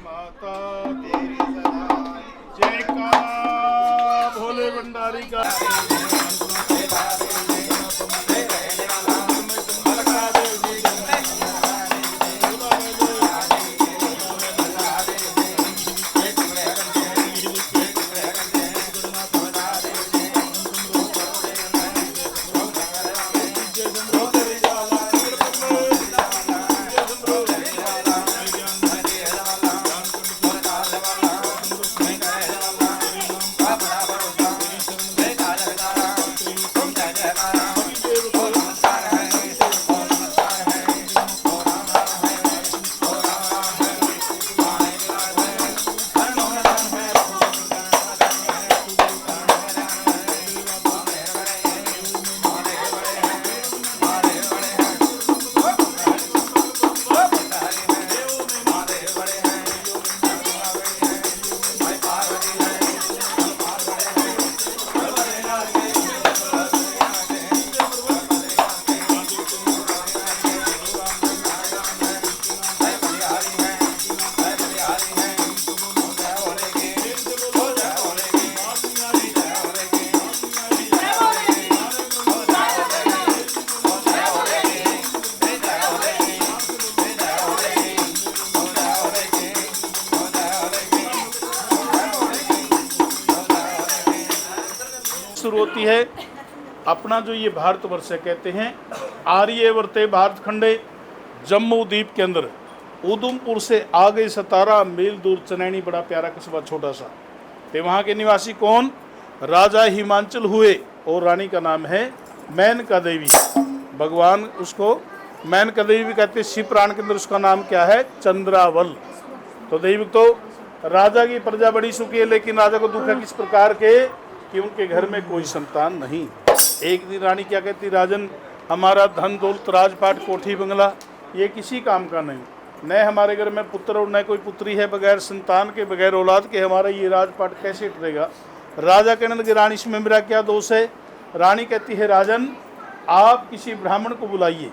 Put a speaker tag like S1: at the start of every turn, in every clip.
S1: माता तेरी सदाई जयकारा भोले भंडारी का। शुरू होती है। अपना जो ये भारतवर्ष है, कहते हैं आर्यवर्ते भारत खंडे जम्मू द्वीप के अंदर उधमपुर से आगे 17 मील दूर चनैनी, बड़ा प्यारा कस्बा छोटा सा। तो वहाँ के निवासी कौन? राजा हिमाचल हुए और रानी का नाम है मेनका देवी। भगवान उसको मेनका देवी भी कहते हैं। शिव पुराण के अंदर उसका नाम क्या है? चंद्रावल। तो दैविक तो राजा की प्रजा बड़ी सुखी है, लेकिन राजा को दुख है किस प्रकार के कि उनके घर में कोई संतान नहीं। एक दिन रानी क्या कहती? राजन, हमारा धन दौलत राजपाट कोठी बंगला ये किसी काम का नहीं, न हमारे घर में पुत्र और न कोई पुत्री है, बगैर संतान के बगैर औलाद के हमारा ये राजपाट कैसे टरेगा। राजा कहने लगे रानी इसमें मेरा क्या दोष है? रानी कहती है राजन, आप किसी ब्राह्मण को बुलाइए,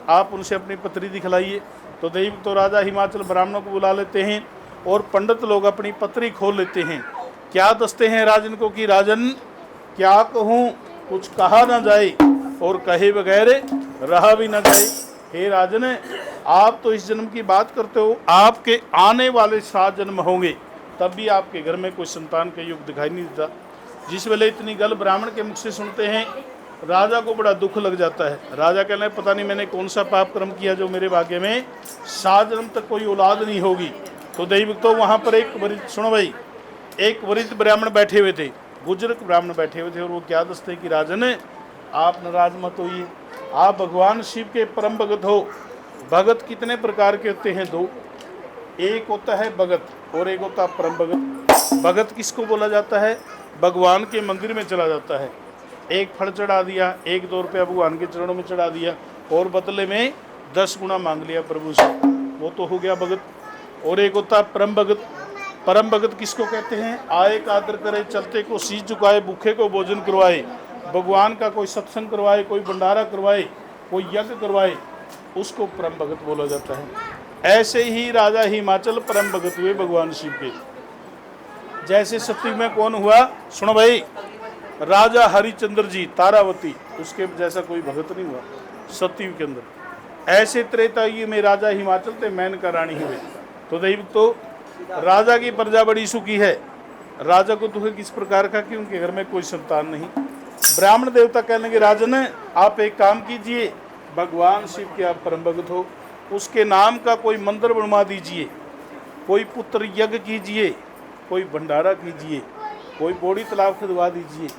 S1: आप उनसे अपनी पत्री दिखलाइए। तो दैविक तो राजा हिमाचल ब्राह्मणों को बुला लेते हैं और पंडित लोग अपनी पत्री खोल लेते हैं। क्या दसते हैं राजन को कि राजन क्या कहूँ, कुछ कहा ना जाए और कहे बगैर रहा भी ना जाए। हे राजन, आप तो इस जन्म की बात करते हो, आपके आने वाले 7 जन्म होंगे तब भी आपके घर में कोई संतान का युग दिखाई नहीं देता। जिस वेले इतनी गल ब्राह्मण के मुख से सुनते हैं, राजा को बड़ा दुख लग जाता है। राजा कहना है पता नहीं मैंने कौन सा पाप कर्म किया जो मेरे भाग्य में 7 जन्म तक कोई औलाद नहीं होगी। तो दैविक तो वहाँ पर सुनो भाई, एक वरिष्ठ ब्राह्मण बैठे हुए थे, बुजुर्ग ब्राह्मण बैठे हुए थे, और वो क्या दसते कि राजन आप नाराज मत होइए, आप भगवान शिव के परम भगत हो। भगत कितने प्रकार के होते हैं? 2। एक होता है भगत और एक होता है परम भगत। भगत किसको बोला जाता है? भगवान के मंदिर में चला जाता है, एक फल चढ़ा दिया, 1-2 रुपया भगवान के चरणों में चढ़ा दिया और बदले में 10 गुना मांग लिया प्रभु से, वो तो हो गया भगत। और एक होता है परम भगत। परम भगत किसको कहते हैं? आए का आदर करे, चलते को शीश झुकाए, भूखे को भोजन करवाए, भगवान का कोई सत्संग करवाए, कोई भंडारा करवाए, कोई यज्ञ करवाए, उसको परम भगत बोला जाता है। ऐसे ही राजा हिमाचल परम भगत हुए भगवान शिव के। जैसे सतयुग में कौन हुआ? सुनो भाई, राजा हरिचंद्र जी तारावती, उसके जैसा कोई भगत नहीं हुआ सतयुग के अंदर। ऐसे त्रेता युग में राजा हिमाचल थे, मेनका रानी हुए। तो दैविक तो राजा की प्रजा बड़ी सुखी है। राजा को दुख किस प्रकार का कि उनके घर में कोई संतान नहीं। ब्राह्मण देवता कहने लगे राजन, आप एक काम कीजिए, भगवान शिव के आप परम भगत हो, उसके नाम का कोई मंदिर बनवा दीजिए, कोई पुत्र यज्ञ कीजिए, कोई भंडारा कीजिए, कोई बौड़ी तालाब खुदवा दीजिए।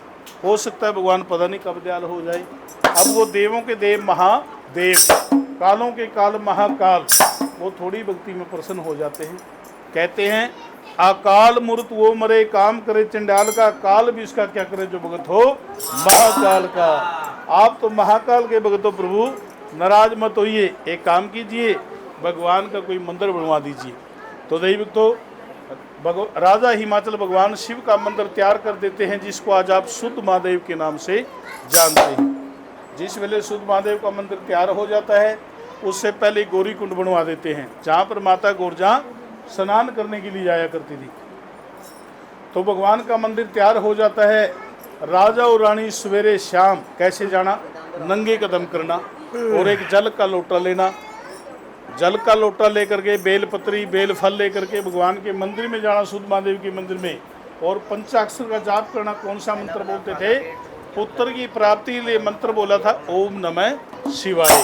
S1: हो सकता है भगवान पता नहीं कब दयाल हो जाए। अब वो देवों के देव महादेव, कालों के काल महाकाल, वो थोड़ी भक्ति में प्रसन्न हो जाते हैं। कहते हैं अकाल मूर्त वो मरे, काम करे चंडाल का, काल भी उसका क्या करे जो भगत हो महाकाल का। आप तो महाकाल के भगत हो प्रभु, नाराज मत होइए, एक काम कीजिए, भगवान का कोई मंदिर बनवा दीजिए। तो दैविक तो राजा हिमाचल भगवान शिव का मंदिर तैयार कर देते हैं, जिसको आज आप शुद्ध महादेव के नाम से जानते हैं। जिस वेले शुद्ध महादेव का मंदिर तैयार हो जाता है, उससे पहले गौरी कुंड बनवा देते हैं, जहाँ पर माता गौरजा स्नान करने के लिए जाया करती थी। तो भगवान का मंदिर तैयार हो जाता है। राजा और रानी सवेरे शाम कैसे जाना, नंगे कदम करना और एक जल का लोटा लेना। जल का लोटा लेकर के बेलपत्री बेल फल लेकर के भगवान के मंदिर में जाना, शुद्ध महादेव के मंदिर में, और पंचाक्षर का जाप करना। कौन सा मंत्र बोलते थे? पुत्र की प्राप्ति के लिए मंत्र बोला था ओम नमः शिवाय।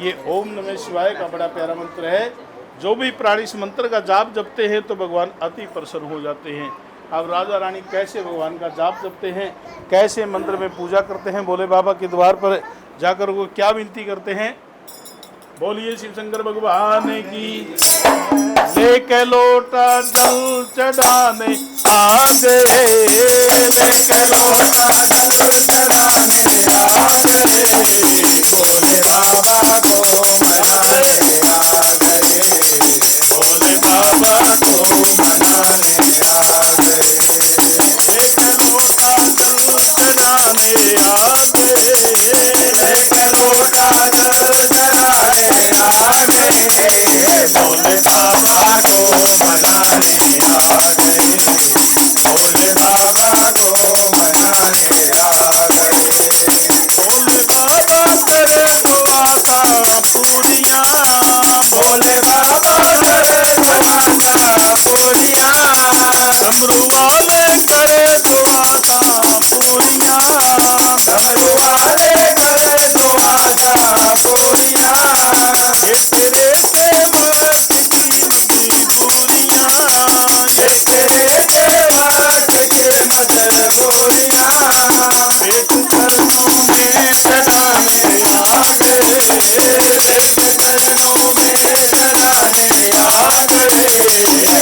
S1: ये ओम नमः शिवाय का बड़ा प्यारा मंत्र है। जो भी प्राणी इस मंत्र का जाप जपते हैं तो भगवान अति प्रसन्न हो जाते हैं। अब राजा रानी कैसे भगवान का जाप जपते हैं, कैसे मंत्र में पूजा करते हैं, भोले बाबा के द्वार पर जाकर वो क्या विनती करते हैं? बोलिए शिव शंकर भगवान की। लेके लोटा जल चढ़ाने आ गए, लेके लोटा जल चढ़ाने आ गए, भोले बाबा को मनाने आ गए, भोले बाबा को मनाने आ गए। लेके लोटा जल चढ़ाने आ गए, लेके लोटा जल चढ़ाने आ गए, भोले बाबा को मनाने आ गए, भोले बाबा को मनाने आ गए। भोले बाबा करे दुआसा पूरियां, भोले बाबा करे दुआसा पूरियां, डमरू वाले करे दुआसा पूरियां, डमरू वाले करे दुआसा पूरियां। ये तेरे सेवक की दूरियां, ये तेरे सेवक के मजबूरियां, पेट चरणों में चढ़ाने आ गए, लेके चरणों में चढ़ाने आ गए,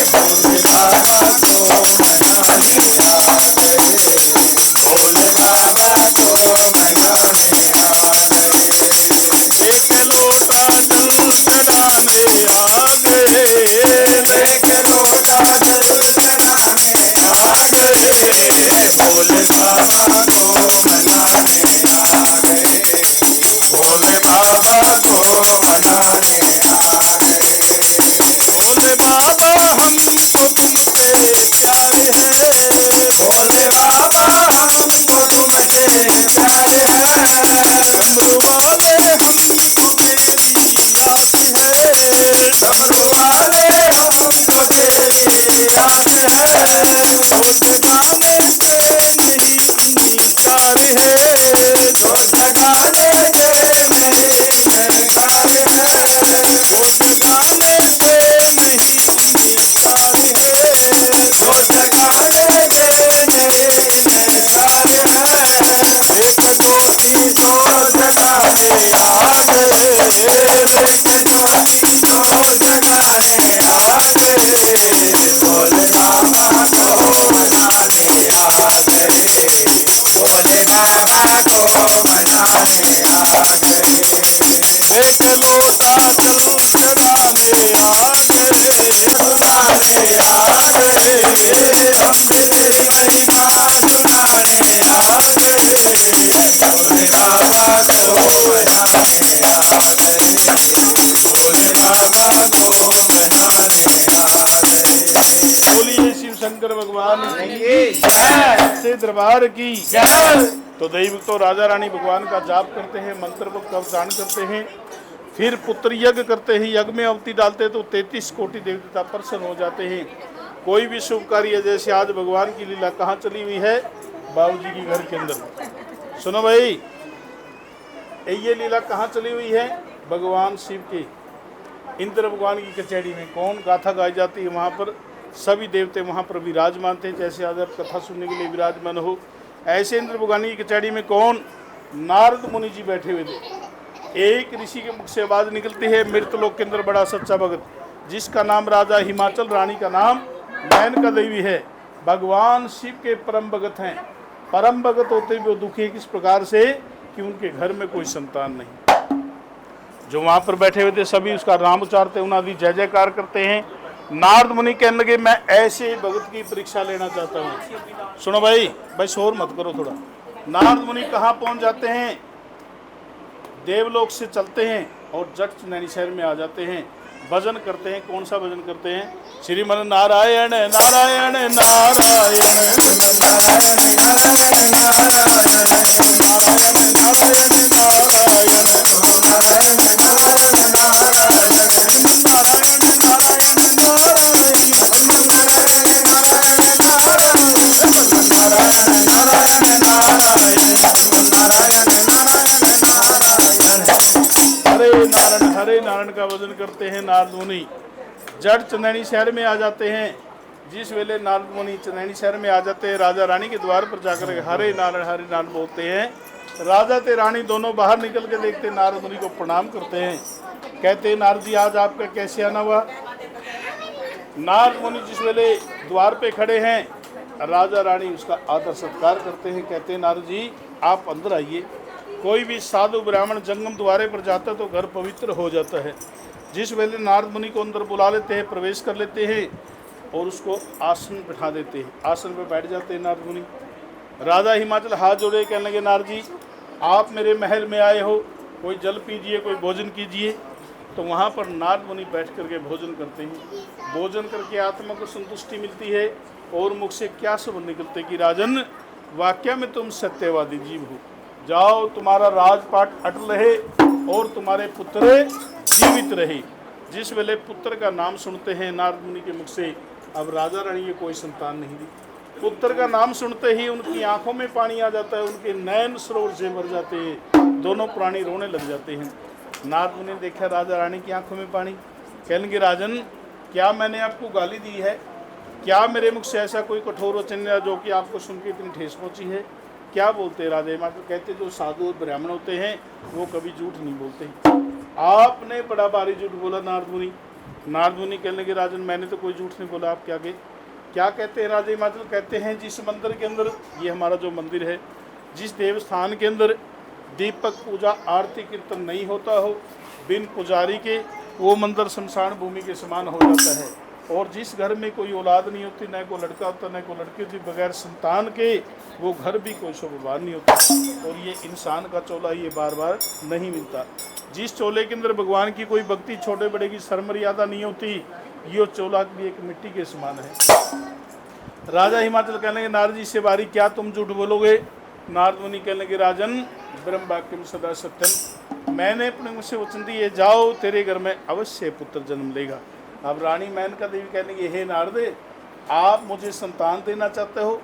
S1: भोले बाबा को मनाने आ गए, भोले बाबा को मनाने आ गए। लेके लोटा जल चढ़ाने आ गए, लेके लोटा जल चढ़ाने आ गए, भोले बाबा को मनाने आ गए, भोले बाबा को मनाने आ गए। भोले बाबा हमको तुमसे प्यार है, भोले बाबा हमको तुमसे प्यार है, डमरू वाले हमको तेरी आस है, डमरू वाले हमको तेरी आस है। जो जगाने से यही इंकार है, जो जगाने से यही इंकार है, जो जगाने से नहीं इंकार है, जो जगाने से नहीं इंकार है। एक ज्योति जो जगाने आ गए, लेके ज्योति जो जगाने आ गए, भोले बाबा को मनाने आ गए, भोले बाबा को मनाने आ गए। लेके लोटा जल चढ़ाने आ गए, सुनाने आ गए, अम्बे तेरी महिमा सुनाने आ गए, भोले बाबा को मनाने आ गए, भोले बाबा को मनाने आ गए। बोलिए शिव शंकर भगवान की सच्चे दरबार की जय। तो दैविक तो राजा रानी भगवान का जाप करते हैं, मंत्र को का उच्चारण करते हैं, फिर पुत्र यज्ञ करते हैं। यज्ञ में अवति डालते हैं तो 33 कोटि देवी देवता प्रसन्न हो जाते हैं। कोई भी शुभ कार्य, जैसे आज भगवान की लीला कहाँ चली हुई है? बाबूजी की घर के अंदर। सुनो भाई, ये लीला कहाँ चली हुई है? भगवान शिव के इंद्र भगवान की कचहरी में। कौन गाथा गाई जाती है वहाँ पर? सभी देवते वहाँ पर विराजमान थे। जैसे आज आप कथा सुनने के लिए विराजमान हो, ऐसे इंद्र भगवान की कचहरी में कौन? नारद मुनि जी बैठे हुए थे। एक ऋषि के मुख से आवाज निकलती है, मृतलोक के अंदर बड़ा सच्चा भगत, जिसका नाम राजा हिमाचल, रानी का नाम मेनका देवी है, भगवान शिव के परम भगत हैं। परम भगत होते हुए वो दुखी किस प्रकार से कि उनके घर में कोई संतान नहीं। जो वहाँ पर बैठे हुए थे सभी उसका नाम उच्चारते, उन्हें जय जयकार करते हैं। नारद मुनि कहने लगे, मैं ऐसे भगत की परीक्षा लेना चाहता हूँ। सुनो भाई, शोर मत करो थोड़ा। नारद मुनि कहाँ पहुँच जाते हैं? देवलोक से चलते हैं और जट नैनी शहर में आ जाते हैं, भजन करते हैं। कौन सा भजन करते हैं? श्रीमन नारायण नारायण नारायण हरे नारायण का भजन करते हैं। नारद मुनि जड़ चंदैनी शहर में आ जाते हैं। जिस वेले नारद मुनि चंदैनी शहर में आ जाते हैं, राजा रानी के द्वार पर जाकर हरे नारायण बोलते हैं। राजा ते रानी दोनों बाहर निकल के देखते, नारद मुनि को प्रणाम करते हैं। कहते हैं नारद जी आज आपका कैसे आना हुआ? नारद मुनि जिस वेले द्वार पे खड़े हैं, राजा रानी उसका आदर सत्कार करते हैं। कहते हैं नारद जी आप अंदर आइए। कोई भी साधु ब्राह्मण जंगम द्वारे पर जाता है तो घर पवित्र हो जाता है। जिस वेले नारद मुनि को अंदर बुला लेते हैं, प्रवेश कर लेते हैं और उसको आसन बिठा देते हैं। आसन पर बैठ जाते हैं नारद मुनि। राजा हिमाचल हाथ जोड़े कहने लगे नारद जी आप मेरे महल में आए हो, कोई जल पीजिए, कोई भोजन कीजिए। तो वहाँ पर नारद मुनि बैठ करके भोजन करते हैं। भोजन करके आत्मा को संतुष्टि मिलती है और मुख से क्या शब्द निकलते कि राजन वाक्य में तुम सत्यवादी जीव हो, जाओ तुम्हारा राजपाट अटल रहे और तुम्हारे पुत्र जीवित रहे। जिस वेले पुत्र का नाम सुनते हैं नारद मुनि के मुख से, अब राजा रानी की कोई संतान नहीं दी। पुत्र का नाम सुनते ही उनकी आंखों में पानी आ जाता है, उनके नयन सरोवर से भर जाते हैं, दोनों प्राणी रोने लग जाते हैं। नारद मुनि ने देखा राजा रानी की आंखों में पानी, कहने लगे राजन क्या मैंने आपको गाली दी है? क्या मेरे मुख से ऐसा कोई कठोर वचन है जो कि आपको सुन के इतनी ठेस पहुंची है? क्या बोलते हैं राजा हिमाचल? कहते जो साधु और ब्राह्मण होते हैं वो कभी झूठ नहीं बोलते। आपने बड़ा भारी झूठ बोला नारद मुनि। नारद मुनि कहने लगे राजन मैंने तो कोई झूठ नहीं बोला, आप क्या कहते हैं? राजा हिमाचल कहते हैं जिस मंदिर के अंदर, ये हमारा जो मंदिर है, जिस देवस्थान के अंदर दीपक पूजा आरती कीर्तन नहीं होता हो बिन पुजारी के, वो मंदिर शमशान भूमि के समान हो जाता है। और जिस घर में कोई औलाद नहीं होती, न कोई लड़का होता न कोई लड़की होती, बगैर संतान के वो घर भी कोई शोभावान नहीं होता। और ये इंसान का चोला ये बार बार नहीं मिलता। जिस चोले के अंदर भगवान की कोई भक्ति छोटे बड़े की शर्म मर्यादा नहीं होती, ये चोला भी एक मिट्टी के समान है। राजा हिमाचल कहने लगे नारद जी से बारी क्या तुम झूठ बोलोगे? नारद मुनि कहने लगे राजन ब्रह्म वाक्यम सदा सत्यम, मैंने अपने मुझसे वचन दिए जाओ तेरे घर में अवश्य पुत्र जन्म लेगा। अब रानी मेनका देवी कहने लगी हे नारद आप मुझे संतान देना चाहते हो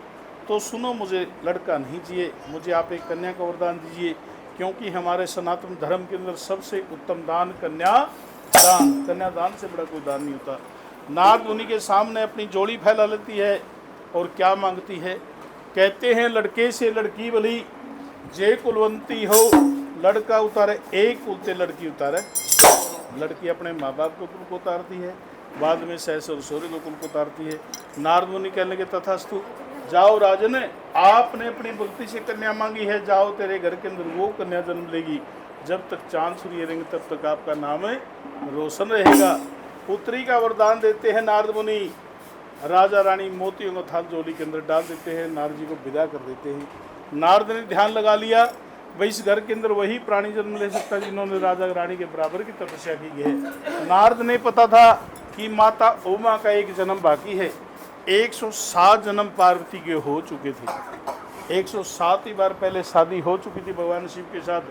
S1: तो सुनो, मुझे लड़का नहीं चाहिए, मुझे आप एक कन्या का वरदान दीजिए, क्योंकि हमारे सनातन धर्म के अंदर सबसे उत्तम दान कन्यादान, कन्यादान से बड़ा कोई दान नहीं होता। नारद मुनि के सामने अपनी जोड़ी फैला लेती है और क्या मांगती है? कहते हैं लड़के से लड़की भली जे कुलवंती हो, लड़का उतारे एक कुल ते लड़की उतारे। लड़की अपने माँ बाप को कुल को उतारती है, बाद में सहस और सौर्य को कुल को उतारती है। नारद मुनि कहने लगे तथास्तु, जाओ राजन आपने अपनी भक्ति से कन्या मांगी है, जाओ तेरे घर के अंदर वो कन्या जन्म लेगी। जब तक चांद सूर्य रहेंगे तब तक आपका नाम रोशन रहेगा। पुत्री का वरदान देते हैं नारद मुनि। राजा रानी मोतियों का थाल जोली के अंदर डाल देते हैं, नारद जी को विदा कर देते हैं। नारद ने ध्यान लगा लिया भाई इस घर के अंदर वही प्राणी जन्म ले सकता है जिन्होंने राजा रानी के बराबर की तपस्या की है। नारद ने पता था कि माता उमा का एक जन्म बाकी है। 107 जन्म पार्वती के हो चुके थे, 107 ही बार पहले शादी हो चुकी थी भगवान शिव के साथ,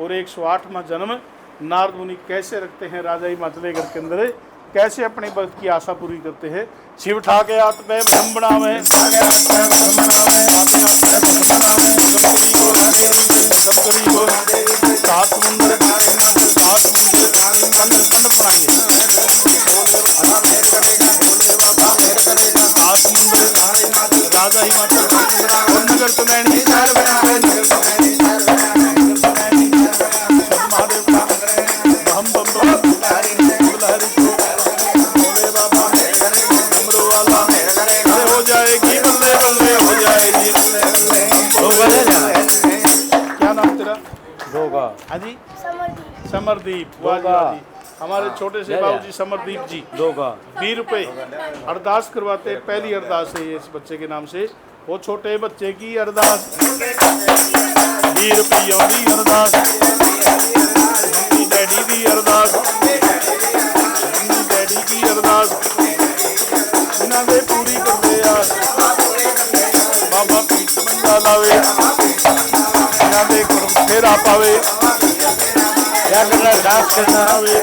S1: और 108वां जन्म नारद मुनि कैसे रखते हैं राजा हिमाचल घर के अंदर, कैसे अपने भक्त की आशा पूरी करते हैं। शिव ठाके हाथ में ब्रह्म बनावे, सात मुंदर बनाएंगे, राजा हिमाचल और नगर चंदैनी महादेव का बम बम बम हो जाएगी बल्ले बल्ले हो जाएगी। क्या नाम तेरा?
S2: रोगा।
S1: हाँ जी समरदीप। वाह जी, हमारे छोटे से बाबू जी समरदीप जी 20 रुपये अरदास करवाते। पहली अरदास है ये इस बच्चे के नाम से, वो छोटे बच्चे की अरदास 20 रुपयों की अरदास, डैडी दी अरदास, ਇਹਨਾਂ ਦੇ ਪੂਰੀ ਕਰਦੇ ਆ ਬਾਬਾ ਪੀਤ ਮੰਗਾ ਲਾਵੇ ਇਹਨਾਂ ਦੇ ਕਰਮ ਫੇਰਾ ਪਾਵੇ
S2: क्या करना, डांस करना,
S1: ਆਵੇ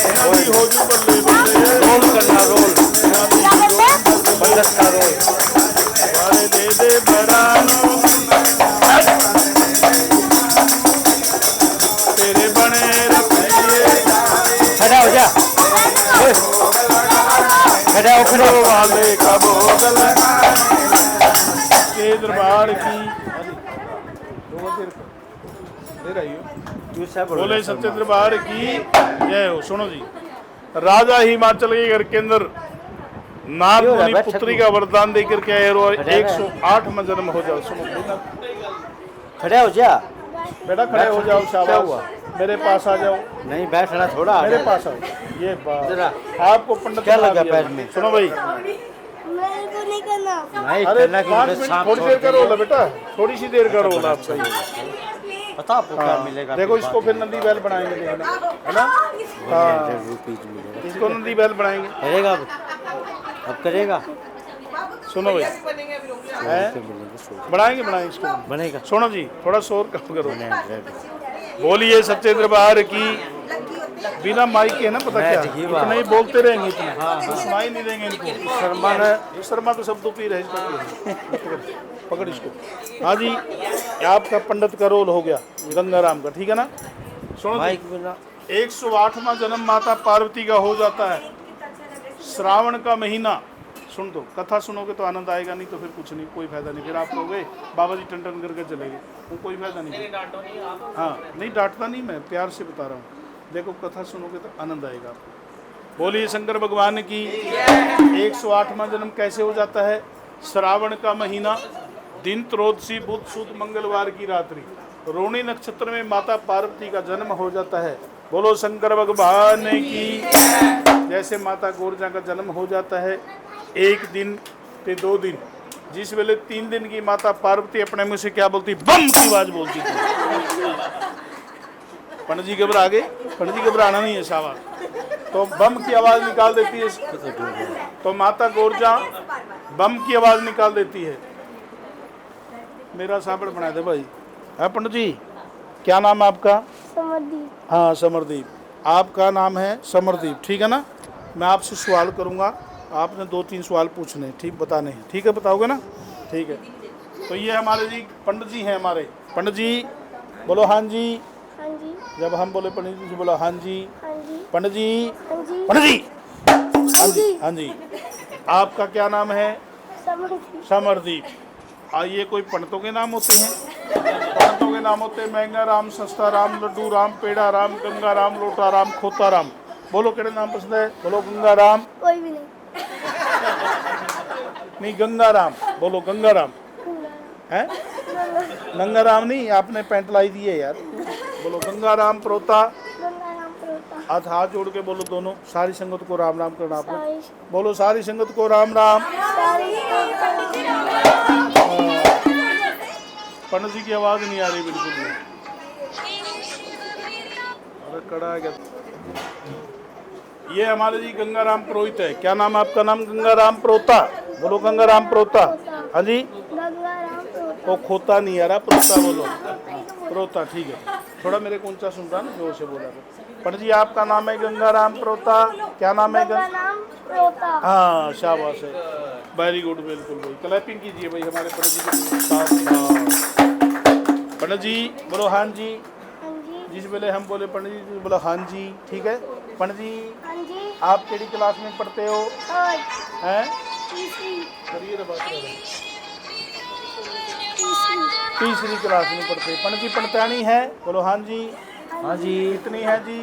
S1: ਇਹਨਾਂ ਦੀ ਹੋ ਜੂ ਬੱਲੇ ਬੱਲੇ
S2: रोल करना, रोल, पंडित का रोल।
S1: ਸਾਰੇ ਦੇ ਦੇ ਬਰਾਨੋ ਤੇਰੇ ਬਣੇ ਰਖੀਏ
S2: खड़ा हो जा, ओए, खड़ा हो, खड़ा हो।
S1: वाले का भोगल के दरबार की बोले सच्चे दरबार की जय हो। सुनो जी, राजा हिमाचल के घर के अंदर नाग मुनि पुत्री का वरदान देकर के आए और 108 में जन्म हो जाओ। सुनो
S2: खड़ा हो जा,
S1: बेटा खड़े हो जाओ, शाबाश मेरे पास आ जाओ,
S2: नहीं बैठना थोड़ा,
S1: मेरे पास आओ। ये
S2: जरा
S1: आपको पंडित
S2: क्या
S1: बना
S2: लगा
S1: दिया।
S2: पैर में?
S1: सुनो भाई,
S3: मेरे को नहीं करना।
S2: नहीं
S1: अरे
S2: करना कि
S1: 5
S2: मुझे
S1: मिनट
S2: सांप
S1: थोड़ी
S2: छोड़
S1: देर करो
S2: दिए।
S1: ना बेटा, थोड़ी सी देर करो ना आपका ही।
S2: पता आपको क्या मिलेगा?
S1: देखो इसको फिर नंदी बैल बनाएंगे, देखना है ना। हाँ
S2: ₹100 मिलेगा।
S1: इसको नंदी बैल बनाएंगे।
S2: करेगा अब करेगा,
S1: सुनो भाई, है बनाएंगे बनाएंगे इसको।
S2: बनेगा।
S1: सुनो जी, थोड़ा शोर कम करो। बोलिए सच्चे दरबार की। बिना माइक के है ना, पता क्या इतना ही बोलते रहेंगे, इतना सुनाई नहीं देंगे इनको। शर्मा है, शर्मा तो सब तो पी रहे हैं। पकड़ इसको। हाँ जी, आपका पंडित का रोल हो गया गंगाराम का, ठीक है ना। सुनो
S2: माइक बिना
S1: 108वां जन्म माता पार्वती का हो जाता है श्रावण का महीना। सुन दो, कथा सुनोगे तो आनंद आएगा, नहीं तो फिर कुछ नहीं, कोई फायदा नहीं। फिर आप कहोगे बाबा जी टन टन करके चले गए, वो कोई फायदा नहीं। हाँ नहीं डांटता नहीं, मैं प्यार से बता रहा हूँ। देखो कथा सुनोगे तो आनंद आएगा आपको। बोलिए शंकर भगवान की। 108वां जन्म कैसे हो जाता है? श्रावण का महीना, दिन त्रयोदशी, बुध सुद मंगलवार की रात्रि, रोहिणी नक्षत्र में माता पार्वती का जन्म हो जाता है। बोलो शंकर भगवान की। जैसे माता गोरजा का जन्म हो जाता है, 1 दिन ते 2 दिन, जिस वेले 3 दिन की माता पार्वती अपने मुंह से क्या बोलती? बम की आवाज बोलती थी। पंडित जी घबरा गए? पंडित जी घबराना नहीं है, शाबाश। तो बम की आवाज निकाल देती है, तो माता गोरजा बम की आवाज निकाल देती है। मेरा साबड़ बना दे भाई। हाँ पंडित जी, क्या नाम है आपका?
S3: समरदीप।
S1: हाँ समरदीप, आपका नाम है समरदीप, ठीक है ना। मैं आपसे सवाल करूँगा, आपने 2-3 सवाल पूछने, ठीक बताने हैं, ठीक है? बताओगे ना, ठीक है। तो ये हमारे जी पंडित जी हैं हमारे। पंडित जी बोलो हाँ जी।
S3: हाँ जी।
S1: जब हम बोले पंडित जी बोलो हाँ जी।
S3: हाँ जी।
S1: पंडित जी,
S3: हाँ जी।
S1: पंडित जी,
S3: हाँ जी।
S1: हाँ जी। आपका क्या नाम है?
S3: समरदीप।
S1: समरदीप। ये कोई पंडितों के नाम होते हैं? पंडितों के नाम होते हैं महंगा राम, सस्ता राम, लड्डू राम, पेड़ा राम, गंगा राम, लोटा राम, खोता राम। बोलो केड़े नाम पसंद है? बोलो गंगा राम।
S3: कोई भी नहीं।
S1: नहीं गंगा राम बोलो, गंगा राम है, गंगा राम नहीं, आपने पैंट लाई दी है यार। बोलो गंगा राम प्रोता।
S3: गंगाराम प्रोता।
S1: हाथ जोड़ के बोलो दोनों, सारी संगत को राम राम करना आपने।
S3: सारी
S1: बोलो सारी संगत को राम राम। पंडित जी की आवाज नहीं आ रही बिल्कुल भी। अरे कड़ा है क्या? ये हमारे जी गंगाराम पुरोहित है। क्या नाम है आपका? नाम गंगाराम प्रोता। बोलो गंगाराम प्रोता। हाँ जी,
S3: गंगाराम प्रोता।
S1: वो खोता नहीं आ रहा, प्रोता बोलो। प्रोता ठीक है, थोड़ा मेरे को ऊंचा सुन रहा ना, जोर से बोला। पंडित जी आपका नाम है गंगाराम प्रोता। क्या नाम है?
S3: गंगाराम प्रोता।
S1: हाँ शाबाश है, वेरी गुड, बिल्कुल भाई। क्लैपिंग कीजिए भाई हमारे पंडित जी के साथ। पंडित जी बोलो हाँ जी।
S3: हाँ जी।
S1: जिस वेले हम बोले पंडित जी बोलो हाँ जी, ठीक है। पंडित जी
S3: हाँ जी।
S1: आप केड़ी क्लास में पढ़ते हो?
S3: और
S1: हैं?
S3: तीसरी।
S1: करिए ना बात करो।
S3: तीसरी।
S1: तीसरी क्लास में पढ़ते। पंडित जी पढ़तानी है? बोलो हाँ जी।
S2: हाँ जी।
S1: कितनी है जी?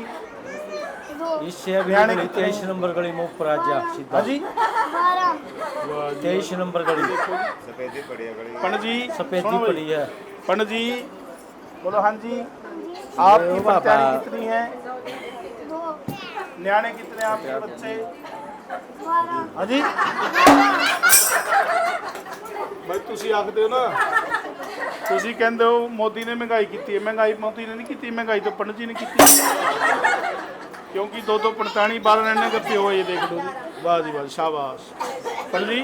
S3: दो।
S2: इससे अभी
S1: हरियाणा
S2: गली
S1: की
S2: 23 नंबर गली मुख पर आ जा सीधा।
S1: हाँ जी।
S3: 12।
S2: 23 नंबर गली
S1: पंडित जी
S2: सफेदी
S1: सुनो भाई।
S2: पड़ी है।
S1: पंडित जी बोलो हाँ जी। आपकी
S2: बाबा।
S1: पढ़तानी कितनी है?
S3: 2।
S1: न्याणे कितने आपके बच्चे?
S3: 12।
S1: हाँ जी। भाई तुसी आखते हो ना, तुसी कहते हो मोदी ने महंगाई की है। महंगाई मोदी ने नहीं की, महंगाई तो पंडित जी ने की। क्योंकि 2-2 पंडितानी 12 रहने करते हो, ये देख लो जी। वाह जी वाह, शाबाश पंडित जी,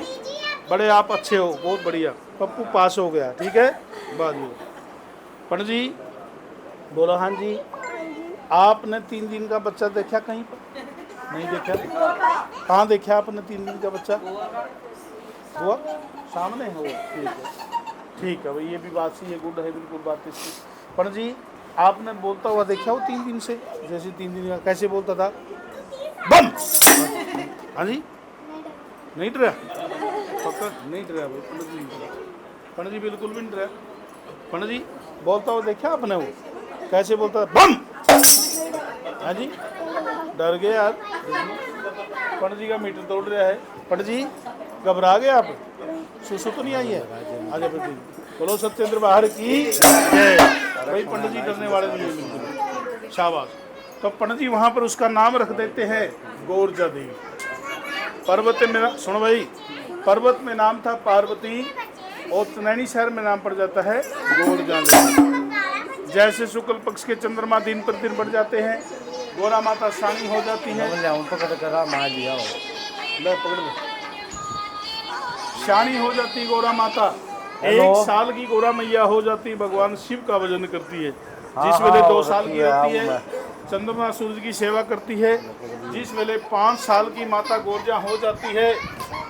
S1: बड़े आप अच्छे हो, बहुत बढ़िया। पप्पू पास हो गया, ठीक है, वाह जी। पंडित जी बोलो। हाँ जी, आपने 3 दिन का बच्चा देखा कहीं पर? नहीं देखा। कहाँ देखा आपने 3 दिन का बच्चा? हुआ सामने हो, ठीक है, ठीक है भाई, ये भी बात सही है, गुड है, बिल्कुल बात इसकी। पंडित जी आपने बोलता हुआ देखा हो 3 दिन से? जैसे 3 दिन का कैसे बोलता था? बम। हाँ जी, नहीं डरा? पक्का नहीं डरा भाई, पंडित जी नहीं डरा, पंडित जी बिल्कुल भी नहीं डरा। पंडित जी बोलता हुआ देखा आपने? वो कैसे बोलता था? बम। हाँ जी, डर गए यार, पंडित जी का मीटर तोड़ रहा है। पंडित जी घबरा गए आप? सुसु तो नहीं आई है? आगे पंडित जी बोलो सत्येंद्र बाहर की जय। भाई पंडित जी डरने वाले नहीं है, शाबाश। तो पंडित जी वहाँ पर उसका नाम रख देते हैं गोरजा देवी। पर्वत में सुनो भाई, पर्वत में नाम था पार्वती और चनैनी शहर में नाम पड़ जाता है गोरजा देवी। जैसे शुक्ल पक्ष के चंद्रमा दिन पर दिन बढ़ जाते हैं, गोरा माता शानी हो जाती है। शानी हो जाती गोरा माता, 1 साल की गोरा मैया हो जाती, भगवान शिव का भजन करती है। जिस वेले 2 साल की होती है, चंद्रमा सूरज की सेवा करती है। जिस वेले 5 साल की माता गोरजा हो जाती है,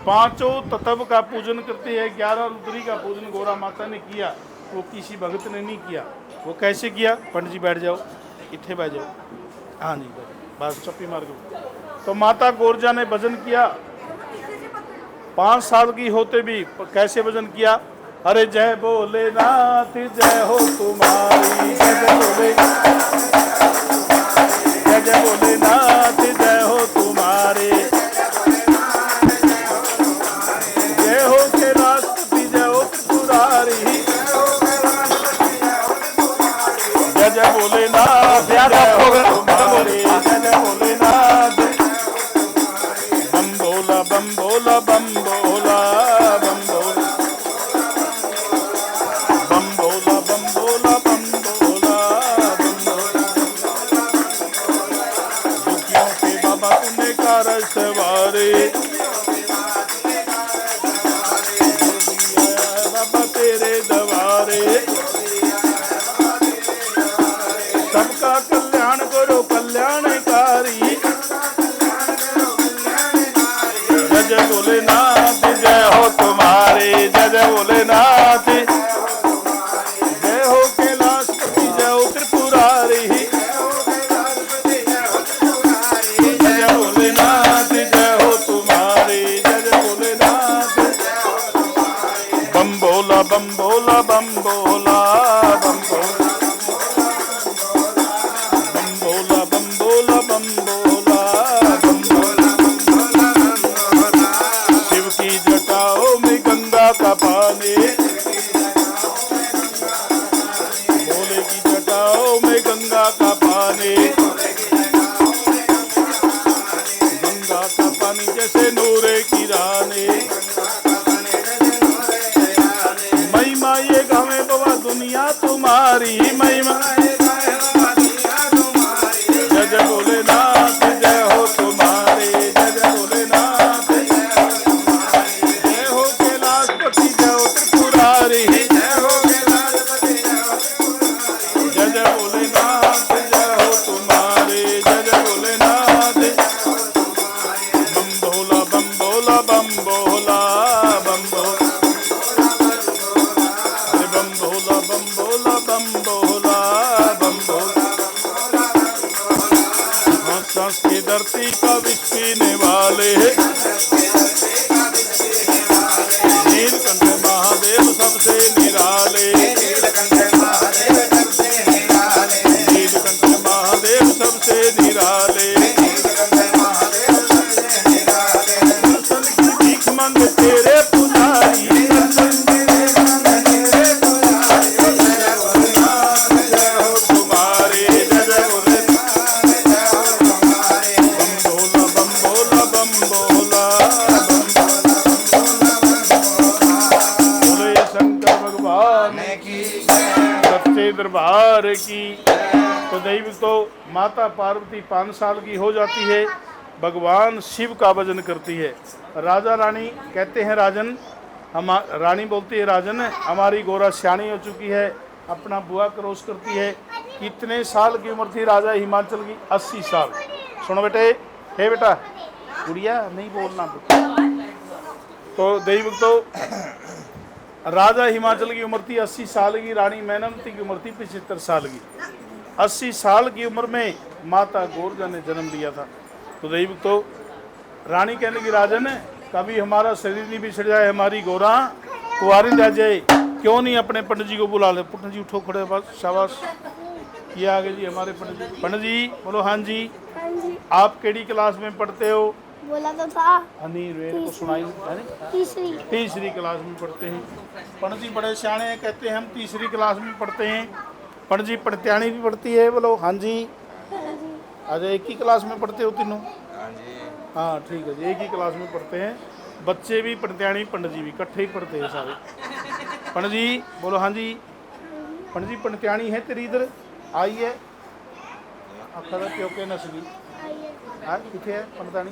S1: 5 तत्व का पूजन करती है। 11 रुद्री का पूजन गोरा माता ने किया, वो किसी भगत ने नहीं किया। वो कैसे किया? पंडित जी बैठ जाओ, इत्थे बैठ जाओ। हाँ जी, बस चप्पी मार के। तो माता गोरजा ने भजन किया 5 साल की होते भी। कैसे भजन किया? अरे जय भोलेनाथ जय हो तुम्हारी, जय जय भोले, जय जय भोलेनाथ जय हो तुम्हारे, जय हो कैलाशपति जय हो त्रिपुरारी, जय जय भोलेनाथ जय हो तुम्हारे, जय जय भोलेनाथ। बम भोला बम भोला बम भोला बम भोला, बम भोला बम भोला बम भोला बम भोला। दुखियों के बाबा तूने कार सवारे, बाबा तेरे दवारे, सबका कल्याण करो कल्याणकारी। जय जय भोलेनाथ जय हो तुम्हारे, जय जय भोलेनाथ, जय हो कैलाशपति जय हो त्रिपुरारी, जय जय भोलेनाथ जय हो तुम्हारे, जय जय भोलेनाथ। बम भोला बम भोला बम भोला बम भोला, बम भोला बम भोला बम भोला बम भोला। शिव की जटाओं में गंगा का पानी, भोले की जटाओं में गंगा का पानी, गंगा का पानी जैसे नूरे की रानी। महिमा ये गावे बाबा दुनिया तुम्हारी, महिमा जय जय भोलेनाथ जय हो तुम्हारे, जय जय भोलेनाथ, जय हो कैलाशपति जय हो त्रिपुरारी, जय जय भोलेनाथ जय हो तुम्हारे, जय जय भोलेनाथ। बम भोला बम भोला बम भोला बम भोला, अरे बम भोला बम भोला बम भोला बम भोला। सांस की धरती का विष पीने वाले, नीलकंठ महादेव सबसे निराले, नीलकंठ महादेव सबसे निराले। दर्शन की भीख मांगे तेरे पुजारी, जय हो तुम्हारे, जय जय भोलेनाथ। बम भोला बम भोला बम भोला, बोले शंकर भगवान दरबार की। तो दैव तो माता पार्वती 5 साल की हो जाती है, भगवान शिव का भजन करती है। राजा रानी कहते हैं राजन, हम रानी बोलती है राजन हमारी गोरा सियानी हो चुकी है, अपना बुआ क्रॉस करती है। कितने साल की उम्र थी राजा हिमाचल की? 80 साल। सुनो बेटे, हे बेटा, गुड़िया नहीं बोलना। तो दैव तो राजा हिमाचल की उम्र थी 80 साल की, रानी मैनावती की उम्र थी 75 साल की। 80 साल की उम्र में माता गोरजा ने जन्म लिया था। तो दैव तो रानी कहने लगी राजन कभी हमारा शरीर नहीं बिछड़ जाए, हमारी गोरा कुंवारी रह जाए, क्यों नहीं अपने पंडित जी को बुला ले। पंडित जी उठो खड़े, बस शाबाश, ये आगे जी हमारे पंडित जी। पंडित जी बोलो हाँ जी।
S3: हाँ जी।
S1: आप केड़ी क्लास में पढ़ते हो?
S3: बोला तो था।
S1: हनी रेड को सुनाई,
S3: तीसरी।
S1: तीसरी क्लास में पढ़ते हैं। पंडित जी बड़े सियाणे हैं, कहते हैं हम तीसरी क्लास में पढ़ते हैं। पंडित जी पड़त्याणी भी पढ़ती है, बोलो हाँ जी। अच्छा एक ही क्लास में पढ़ते हो तीनों? हाँ ठीक है जी, एक ही क्लास में पढ़ते हैं। बच्चे भी पड़त्याणी, पंडित जी भी इकट्ठे ही पढ़ते हैं सारे। पंडित जी बोलो हाँ जी। पंडित जी पड़त्याणी है तेरी इधर आई है? आखा प्यो के नसगी हाँ कितने है पड़त्याणी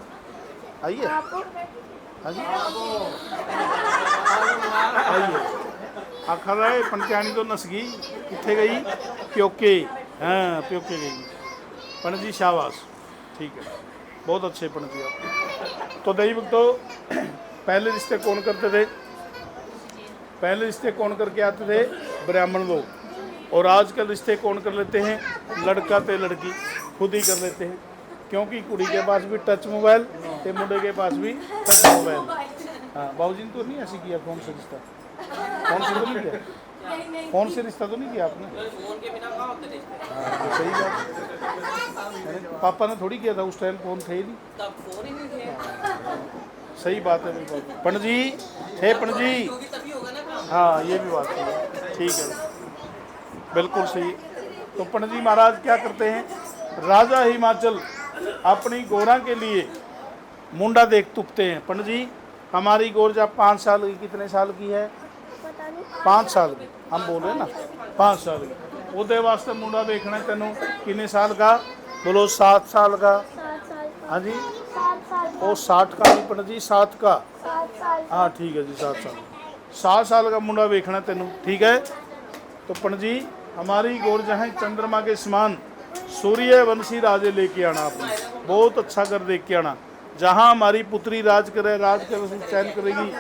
S1: आई है? हाँ जी आई है। आखा पड़त्याणी तो नसगी, कितने गई? प्योके, हाँ प्योके गई। पंडित जी शाबाश, ठीक है, बहुत अच्छे पंडित जी आप। तो दैव तो पहले रिश्ते कौन करते थे? पहले रिश्ते कौन करके आते थे? ब्राह्मण लोग। और आजकल रिश्ते कौन कर लेते हैं? लड़का ते लड़की खुद ही कर लेते हैं, क्योंकि कुड़ी के पास भी टच मोबाइल ते मुंडे के पास भी टच मोबाइल। हाँ बाबूजी ने तो नहीं ऐसे किया, फोन से रिश्ता, फोन से तो नहीं किया, फोन से रिश्ता तो नहीं किया आपने? हाँ, सही बात, पापा ने थोड़ी किया था, उस टाइम फोन थे ही नहीं। सही बात है बिल्कुल। पंडित जी हे पंडित जी, हाँ ये भी बात है, ठीक है बिल्कुल सही। तो पंडित जी महाराज क्या करते हैं? राजा हिमाचल अपनी गोरा के लिए मुंडा देख तुपते हैं। पंडित जी हमारी गोरजा 5 साल की, कितने साल की है? 5 साल की, हम बोल रहे हैं ना 5 साल की। ਉਹਦੇ वास्ते मुंडा देखना है तेनों कितने साल का? बोलो 7 साल का। हाँ जी वो 60 का नहीं पंडित जी, 7 का। हाँ ठीक है जी 7 साल, 7 साल का मुंडा देखना तेनों, ठीक है। तो पंडित जी हमारी गोरजा है चंद्रमा के समान, सूर्यवंशी राजे लेके आना आपने, बहुत अच्छा कर देख के आना। जहाँ हमारी पुत्री राज करे, राज कर चयन करेगी,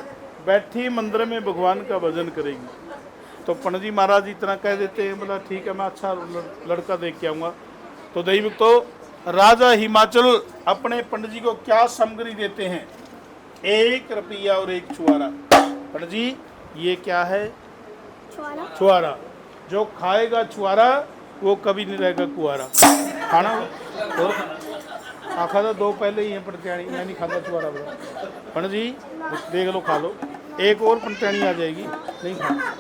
S1: बैठी मंदिर में भगवान का भजन करेगी। तो पंडित जी महाराज इतना कह देते हैं, बोला ठीक है मैं अच्छा लड़का देख के आऊँगा। तो दैविक तो राजा हिमाचल अपने पंडित जी को क्या सामग्री देते हैं? 1 रुपया और 1 छुआरा। पंडित जी ये क्या है? छुआरा। जो खाएगा छुआरा वो कभी नहीं रहेगा कुआरा। खाना और आखा था 2 पहले ही है पड़त्याणी, मैं नहीं खाता छुआरा। पंडित जी देख लो, खा लो, एक और पड़त्याणी आ जाएगी, नहीं खाना।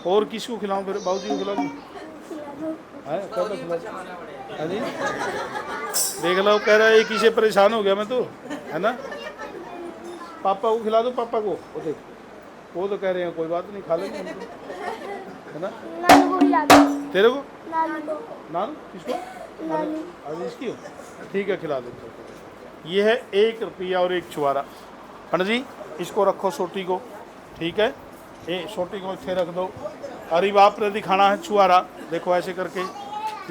S1: और किसको खिलाऊं फिर? बाबूजी को खिला दूं? कब खिला? हाँ जी देख लो, कह रहा है एक ही से परेशान हो गया मैं तो, है ना। पापा को खिला दो, पापा को, वो देख वो तो कह रहे हैं कोई बात नहीं खा लेंगे, है ना। तेरे को? नानू किसको? अजीज की हो? ठीक है खिला देते। ये है 1 रुपया और 1 छुआरा। पंडित जी इसको रखो सोटी को, ठीक है, ये सोटी को इतने रख दो। अरे बाप ने दिखाना है छुआरा, देखो ऐसे करके,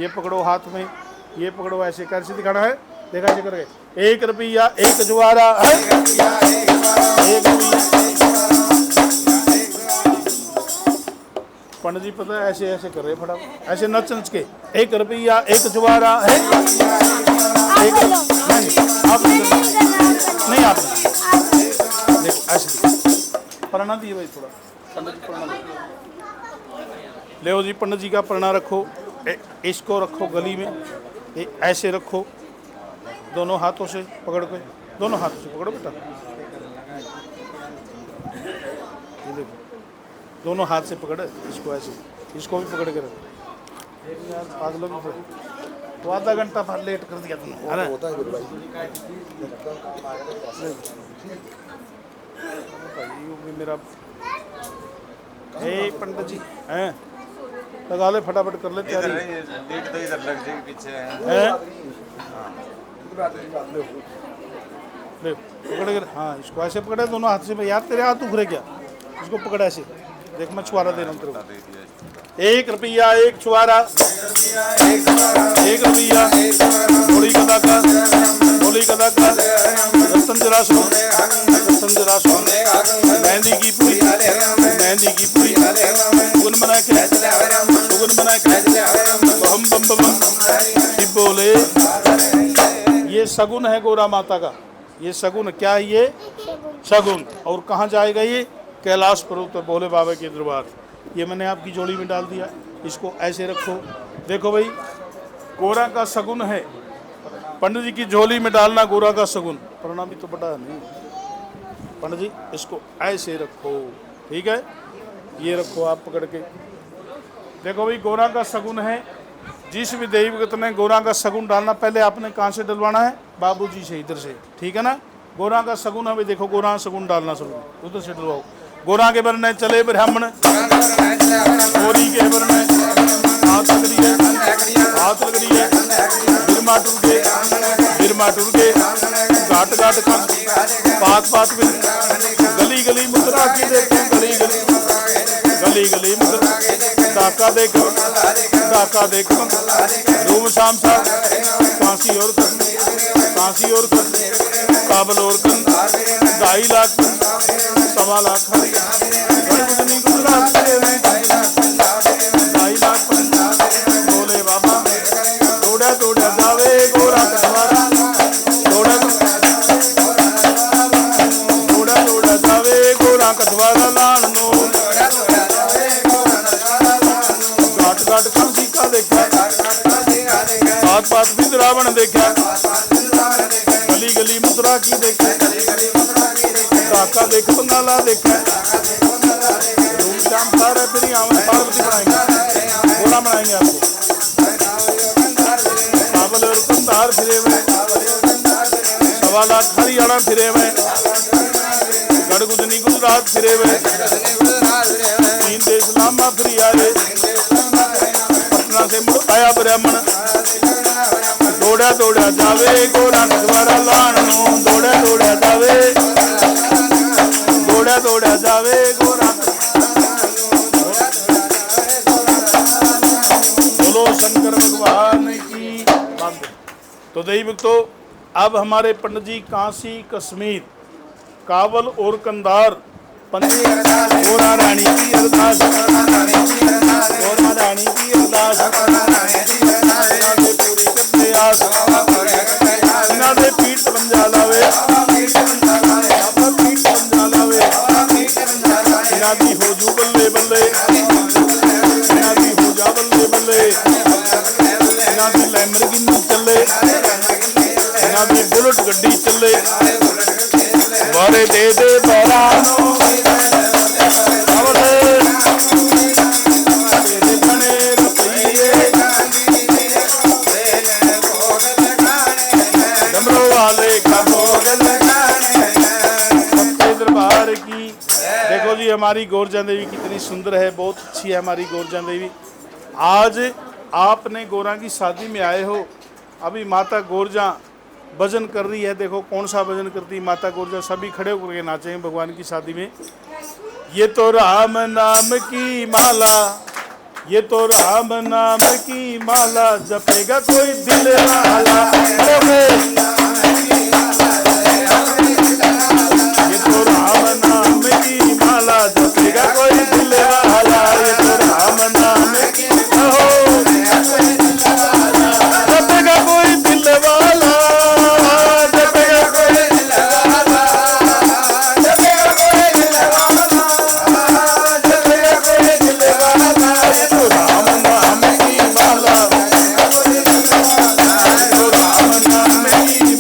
S1: ये पकड़ो हाथ में, ये पकड़ो ऐसे, कैसे दिखाना है? देखा ऐसे करके, 1 रुपया 1 छुआरा, 1 रुपया। पंडित जी पता है ऐसे ऐसे कर रहे फटाफट, ऐसे नच नच के, 1 रुपया 1 छुआरा है। नहीं आप देखो ऐसे पढ़ना दिए भाई थोड़ा, पंडित जी पढ़ना ले जी। पंडित जी का पढ़ना रखो, इसको रखो गली में, ऐसे रखो, दोनों हाथों से पकड़ के, दोनों हाथों से पकड़ो बेटा, ये देखो दोनों हाथ से पकड़े इसको, ऐसे इसको भी पकड़ के रखो। यार पागलों की तो आधा घंटा बाद लेट कर दिया तुमने, है ना। मेरा हे पंडित जी हैं लगा ले फटाफट कर ले
S2: इधर
S1: तैयारी
S2: है, ये लीड तो इधर लग जाएगी पीछे है।
S1: है। ले पकड़ कर, हाँ इसको ऐसे पकड़े दोनों हाथ से। यार तेरे हाथ उखरे क्या, इसको पकड़ ऐसे। देख मैं छुआरा दे रहा हूँ तेरे को।
S2: दे दिया इसको।
S1: 1 रुपया 1 छुआरा, 1 रुपया होली कदा का, होली कदा का। रतन जरा सुन, रतन जरा सुन। मेहंदी की पूरी, मेहंदी की पूरी। सुगन बना के, सुगन बना के। बम बम बम शिव बोले। ये सगुन है गौरा माता का, ये सगुन क्या है ये सगुन। और कहाँ जाएगा ये, कैलाश पर्वत पर भोले बाबा के दरबार। ये मैंने आपकी झोली में डाल दिया, इसको ऐसे रखो। देखो भाई गोरा का सगुन है, पंडित जी की झोली में डालना गोरा का सगुन। प्रणाम भी तो बड़ा नहीं पंडित जी, इसको ऐसे रखो, ठीक है। ये रखो आप पकड़ के। देखो भाई गोरा का सगुन है, जिस भी दैवगत ने गोरा का सगुन डालना, पहले आपने कहाँ से डलवाना है, बाबूजी से, इधर से, ठीक है ना। गोरा का सगुन है भाई, देखो गोरा सगुन डालना सगुन, उधर से डलवाओ। गोरा के बरने चले ब्राह्मण, गोरी के बरने हाथ लगड़ी है, हाथ लगड़ी है। बिरमा टूर के, बिरमा टूर के। घाट घाट का, पात पात में। गली गली मुद्रा की देखो, गली गली, गली गली मुद्रा। डाका देखो, डाका देखो। रूम शाम सा, कांसी और कन, कांसी और कन। काबल और कन, 2.5 लाख, 1.25 लाख। गणपति गुजरात से 2.5 लाख। बोले बाबा दौड़ा दौड़ा जावे गोरा कटवारा, दौड़ा दौड़ा दौड़ा जावे गोरा कटवारा लाल नो। घाट घाट कांसी का देखा, पात पात बिंद्रावन देखा। गली गली मुद्रा की देखा, काका देख बंगाला देखा। रूम शाम सारे फिर पार्वती बनाएंगे, गोरा बनाएंगे आपको। काबल और कंधार फिरे में, 1.25 लाख हरियाणा फिरे में। गढ़गुदनी गुजरात फिरे में। 3 देश लामा फिर आए। पटना से मुड़ आया ब्राह्मण, दौड़ा दौड़ा जावे गोरा कटवारा लान नो। दौड़ा दौड़ा जावे, दौड़ा दौड़ा जावे गोरा। बोलो शंकर भगवान की। तो दैवभक्तों, अब हमारे पंडित जी काशी कश्मीर काबल और कंधार गोरा रानी की अरदास, गोरा रानी की अरदास। पूरी करते आस, इना दे पीठ पंजा लावे, पीठ पंजा लावे। इना दी हो जू बल्ले बल्ले, इना दी हो जा बल्ले बल्ले। इना दी लैम्बोर्गिनी चले, इना दी बुलेट गड्डी चले। बारे दे दे बरानो दरबार की। देखो जी हमारी गोरजा देवी कितनी सुंदर है, बहुत अच्छी है हमारी गोरजा देवी। आज आपने गोरा की शादी में आए हो, अभी माता गोरजा भजन कर रही है। देखो कौन सा भजन करती है माता गोरजा, सभी खड़े होकर नाचेंगे भगवान की शादी में। ये तो राम नाम की माला, ये तो राम नाम की माला, जपेगा कोई दिल वाला। ये तो राम नाम की माला, जपेगा कोई दिल वाला। ये तो राम नाम की, जपेगा कोई दिल वाला, जपेगा कोई दिल वाला, जपेगा कोई दिल वाला, जपेगा कोई दिल वाला। ये तो राम नाम की माला, ये तो राम नाम की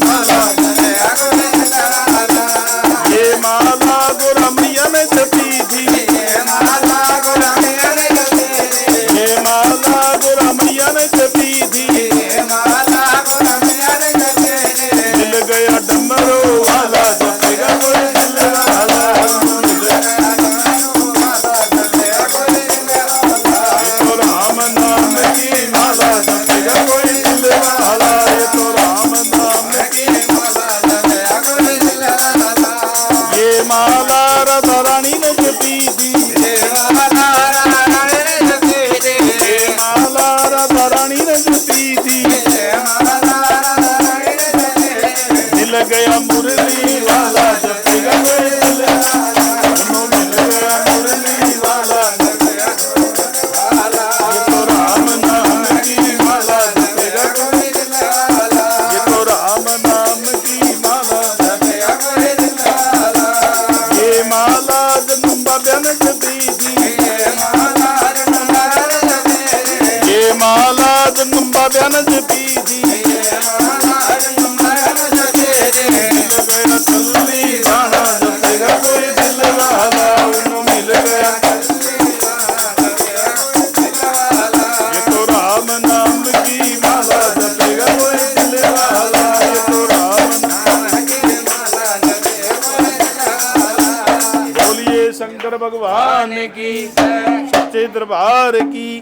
S1: शंकर भगवान की, सच्चे दरबार की।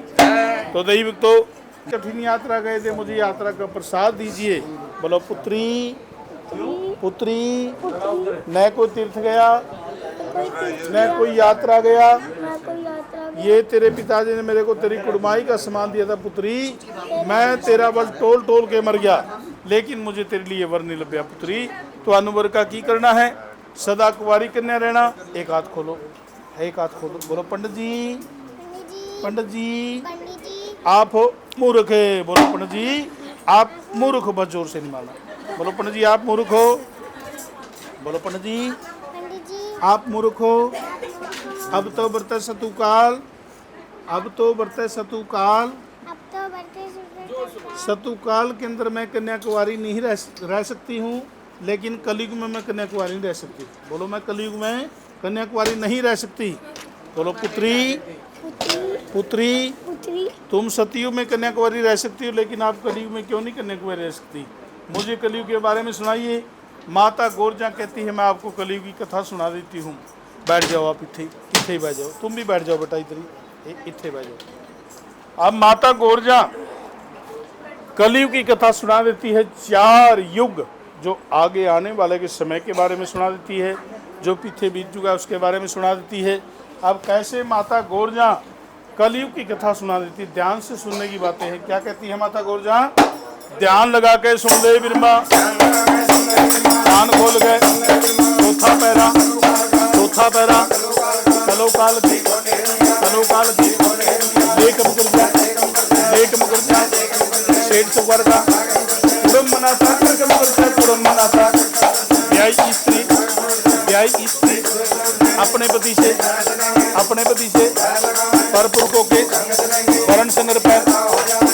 S1: तो दैविक तो कठिन यात्रा गए थे, मुझे यात्रा का प्रसाद दीजिए। बोलो पुत्री पुत्री, न कोई तीर्थ गया न कोई यात्रा गया,
S3: मैं कोई यात्रा में
S1: ये तेरे पिताजी ने मेरे को तेरी कुड़माई का सामान दिया था पुत्री। मैं तेरा बल टोल टोल के मर गया, लेकिन मुझे तेरे लिए वर नहीं लभ्या पुत्री। तो अनुवर का की करना है, सदा कुंवारी कन्या रहना। एक हाथ खोलो, एक हाथ खोलो, बोलो पंडित जी पंडित जी
S3: पंडित जी
S1: आप हो मूर्ख है। बोलो पंडित जी आप मूर्ख हो, बहुत जोर से नहीं मारना। बोलो पंडित जी आप मूर्ख हो। बोलो पंडित जी
S3: पंडित जी
S1: आप मूर्ख हो। अब तो बरते सतुकाल, अब तो बरते सतुकाल।
S3: अब तो बढ़ते सुबह
S1: सतुकाल के अंदर मैं कन्याकुमारी नहीं रह सकती हूँ, लेकिन कलयुग में मैं कन्याकुमारी नहीं रह सकती। बोलो मैं कलयुग में कन्याकुमारी नहीं रह सकती। बोलो पुत्री
S3: पुत्री
S1: पुत्री,
S3: पुत्री
S1: तुम सतयुग में कन्याकुमारी रह सकती हो, लेकिन आप कलयुग में क्यों नहीं कन्याकुमारी रह सकती? मुझे कलयुग के बारे में सुनाइए। माता गोरजा कहती है मैं आपको कलयुग की कथा सुना देती हूँ। बैठ जाओ आप, इत्थे इत्थे ही बैठ जाओ, तुम भी बैठ जाओ बेटा, इधर ही इत्थे बैठ जाओ। अब माता गोरजा कलयुग की कथा सुना देती है। 4 युग जो आगे आने वाले के समय के बारे में सुना देती है, जो पीछे बीत चुका है उसके बारे में सुना देती है। अब कैसे माता गोरजा कलयुग की कथा सुना देती है, ध्यान से सुनने की बातें हैं। क्या कहती है माता गोरजा? ध्यान लगा के सुन ले बिरमा, कान खोल गए। चौथा पैरा, चौथा पैरा, कलो काल की, कलो काल की, लेक मुकर जा, लेक मुकर जा, सेठ सुकर का, कुड़म मनाता, करकम करता, कुड़म मनाता। ब्याई स्त्री, ब्याई स्त्री अपने पति से, अपने पति से परपुरखों के वर्ण संगर पर,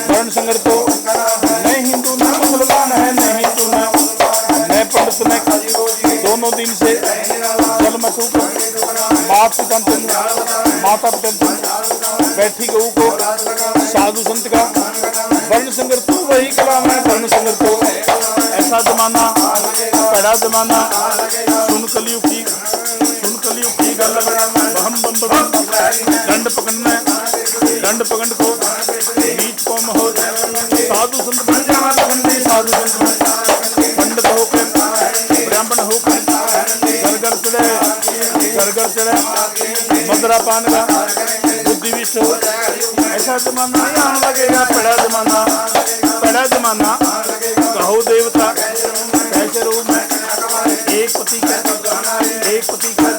S1: वर्ण संगर तो न हिंदू न मुसलमान है, न हिंदू न पंडित न, दोनों दिन से जल मथु को माता पिता बैठी गऊ को साधु संत का वर्ण संगर तो वही कलाम है। वर्ण संगर तो ऐसा जमाना, बड़ा जमाना। सुन कलयुग की, सुन कलयुग की गल, बहम बम बम दंड पकड़ना, दंड पकड़ को नीच कौम हो, साधु संत बन जाना पकड़ने, साधु संत पंडित होकर, ब्राह्मण होकर, घर घर चढ़े, घर घर चढ़े, मदरा पान का बुद्धि विष्ट हो। ऐसा जमाना नहीं आने लगेगा, बड़ा जमाना, बड़ा जमाना। कहो देवता कैसे रूप में, एक पति का, एक पति का,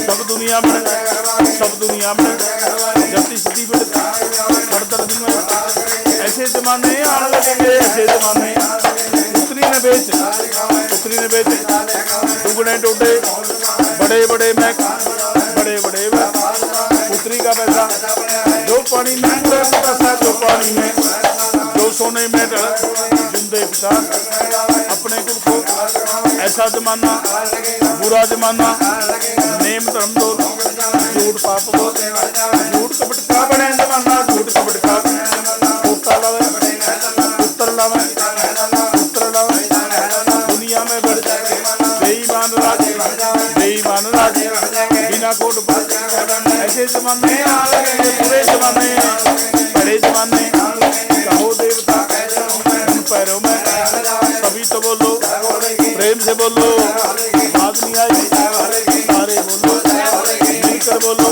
S1: सब दुनिया में, सब दुनिया में जति स्थिति में ऐसे जमाने आने लगेंगे, ऐसे जमाने। पुत्री ने बेच, पुत्री ने बेच, दुगने टोटे, बड़े बड़े मैक, बड़े बड़े मैक, पुत्री का पैसा जो पानी में पैसा, जो पानी में, जो सोने में जिंदे पिता अपने कुल को। ऐसा जमाना, बुरा जमाना, नेम धर्म दो, झूठ पाप दो, झूठ कपट का बने जमाना, झूठ कपट का। पुत्र लावे, पुत्र लावे, पुत्र लावे, दुनिया में बढ़ बेईमान राज, बेईमान राज, बिना कोट पर। ऐसे जमाने आ लगेंगे, बुरे जमाने, बड़े जमाने। कहो देवता उन पैरों में, सभी तो बोलो प्रेम से बोलो, बात नहीं आई सारे बोलो, मिलकर बोलो,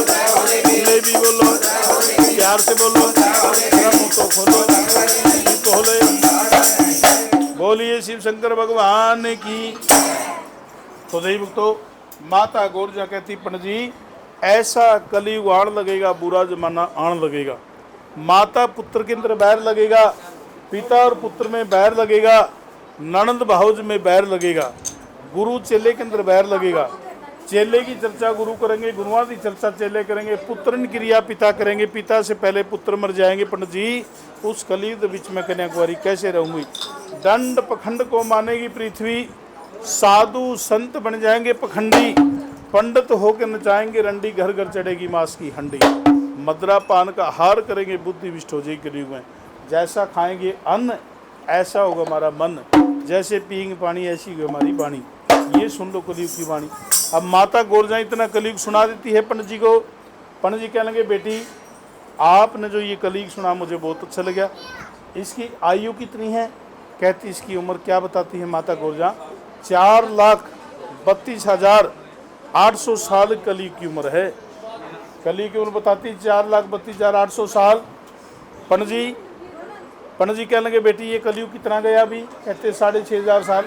S1: ले भी बोलो, प्यार से बोलो, मुंह तो खोलो, खोले। बोलिए शिव शंकर भगवान की। तो दैवक तो माता गोरजा कहती पंडित जी ऐसा कलयुग आण लगेगा, बुरा जमाना आण लगेगा। माता पुत्र के अंदर बैर लगेगा, पिता और पुत्र में बैर लगेगा, ननंद भाउज में बैर लगेगा, गुरु चेले के अंदर बैर लगेगा। चेले की चर्चा गुरु करेंगे, गुरुओं की चर्चा चेले करेंगे, पुत्रन क्रिया पिता करेंगे, पिता से पहले पुत्र मर जाएंगे। पंडित जी उस कलयुग बीच में कन्याकुमारी कैसे रहूंगी? दंड पखंड को मानेगी पृथ्वी, साधु संत बन जाएंगे पखंडी, पंडित होकर नचाएंगे रंडी, घर घर चढ़ेगी मांस की हंडी। मदरा पान का आहार करेंगे, बुद्धि विष्ट हो जाएगी कलयुग में। जैसा खाएंगे अन्न ऐसा होगा हमारा मन, जैसे पिएंगे पानी ऐसी होगी हमारी वाणी। ये सुन लो कलयुग की वाणी। अब माता गोरजा इतना कलयुग सुना देती है पंडित जी को। पंडित जी कहने लगे बेटी आपने जो ये कलयुग सुना मुझे बहुत अच्छा लगा, इसकी आयु कितनी है? कहती इसकी उम्र क्या बताती है माता गोरजा? 4,32,800 साल कलयुग की उम्र है। कलयुग की उम्र बताती 4,32,800 साल। पंडित जी कहने लगे बेटी ये कलयुग कितना गया अभी? कहते 6,500 साल।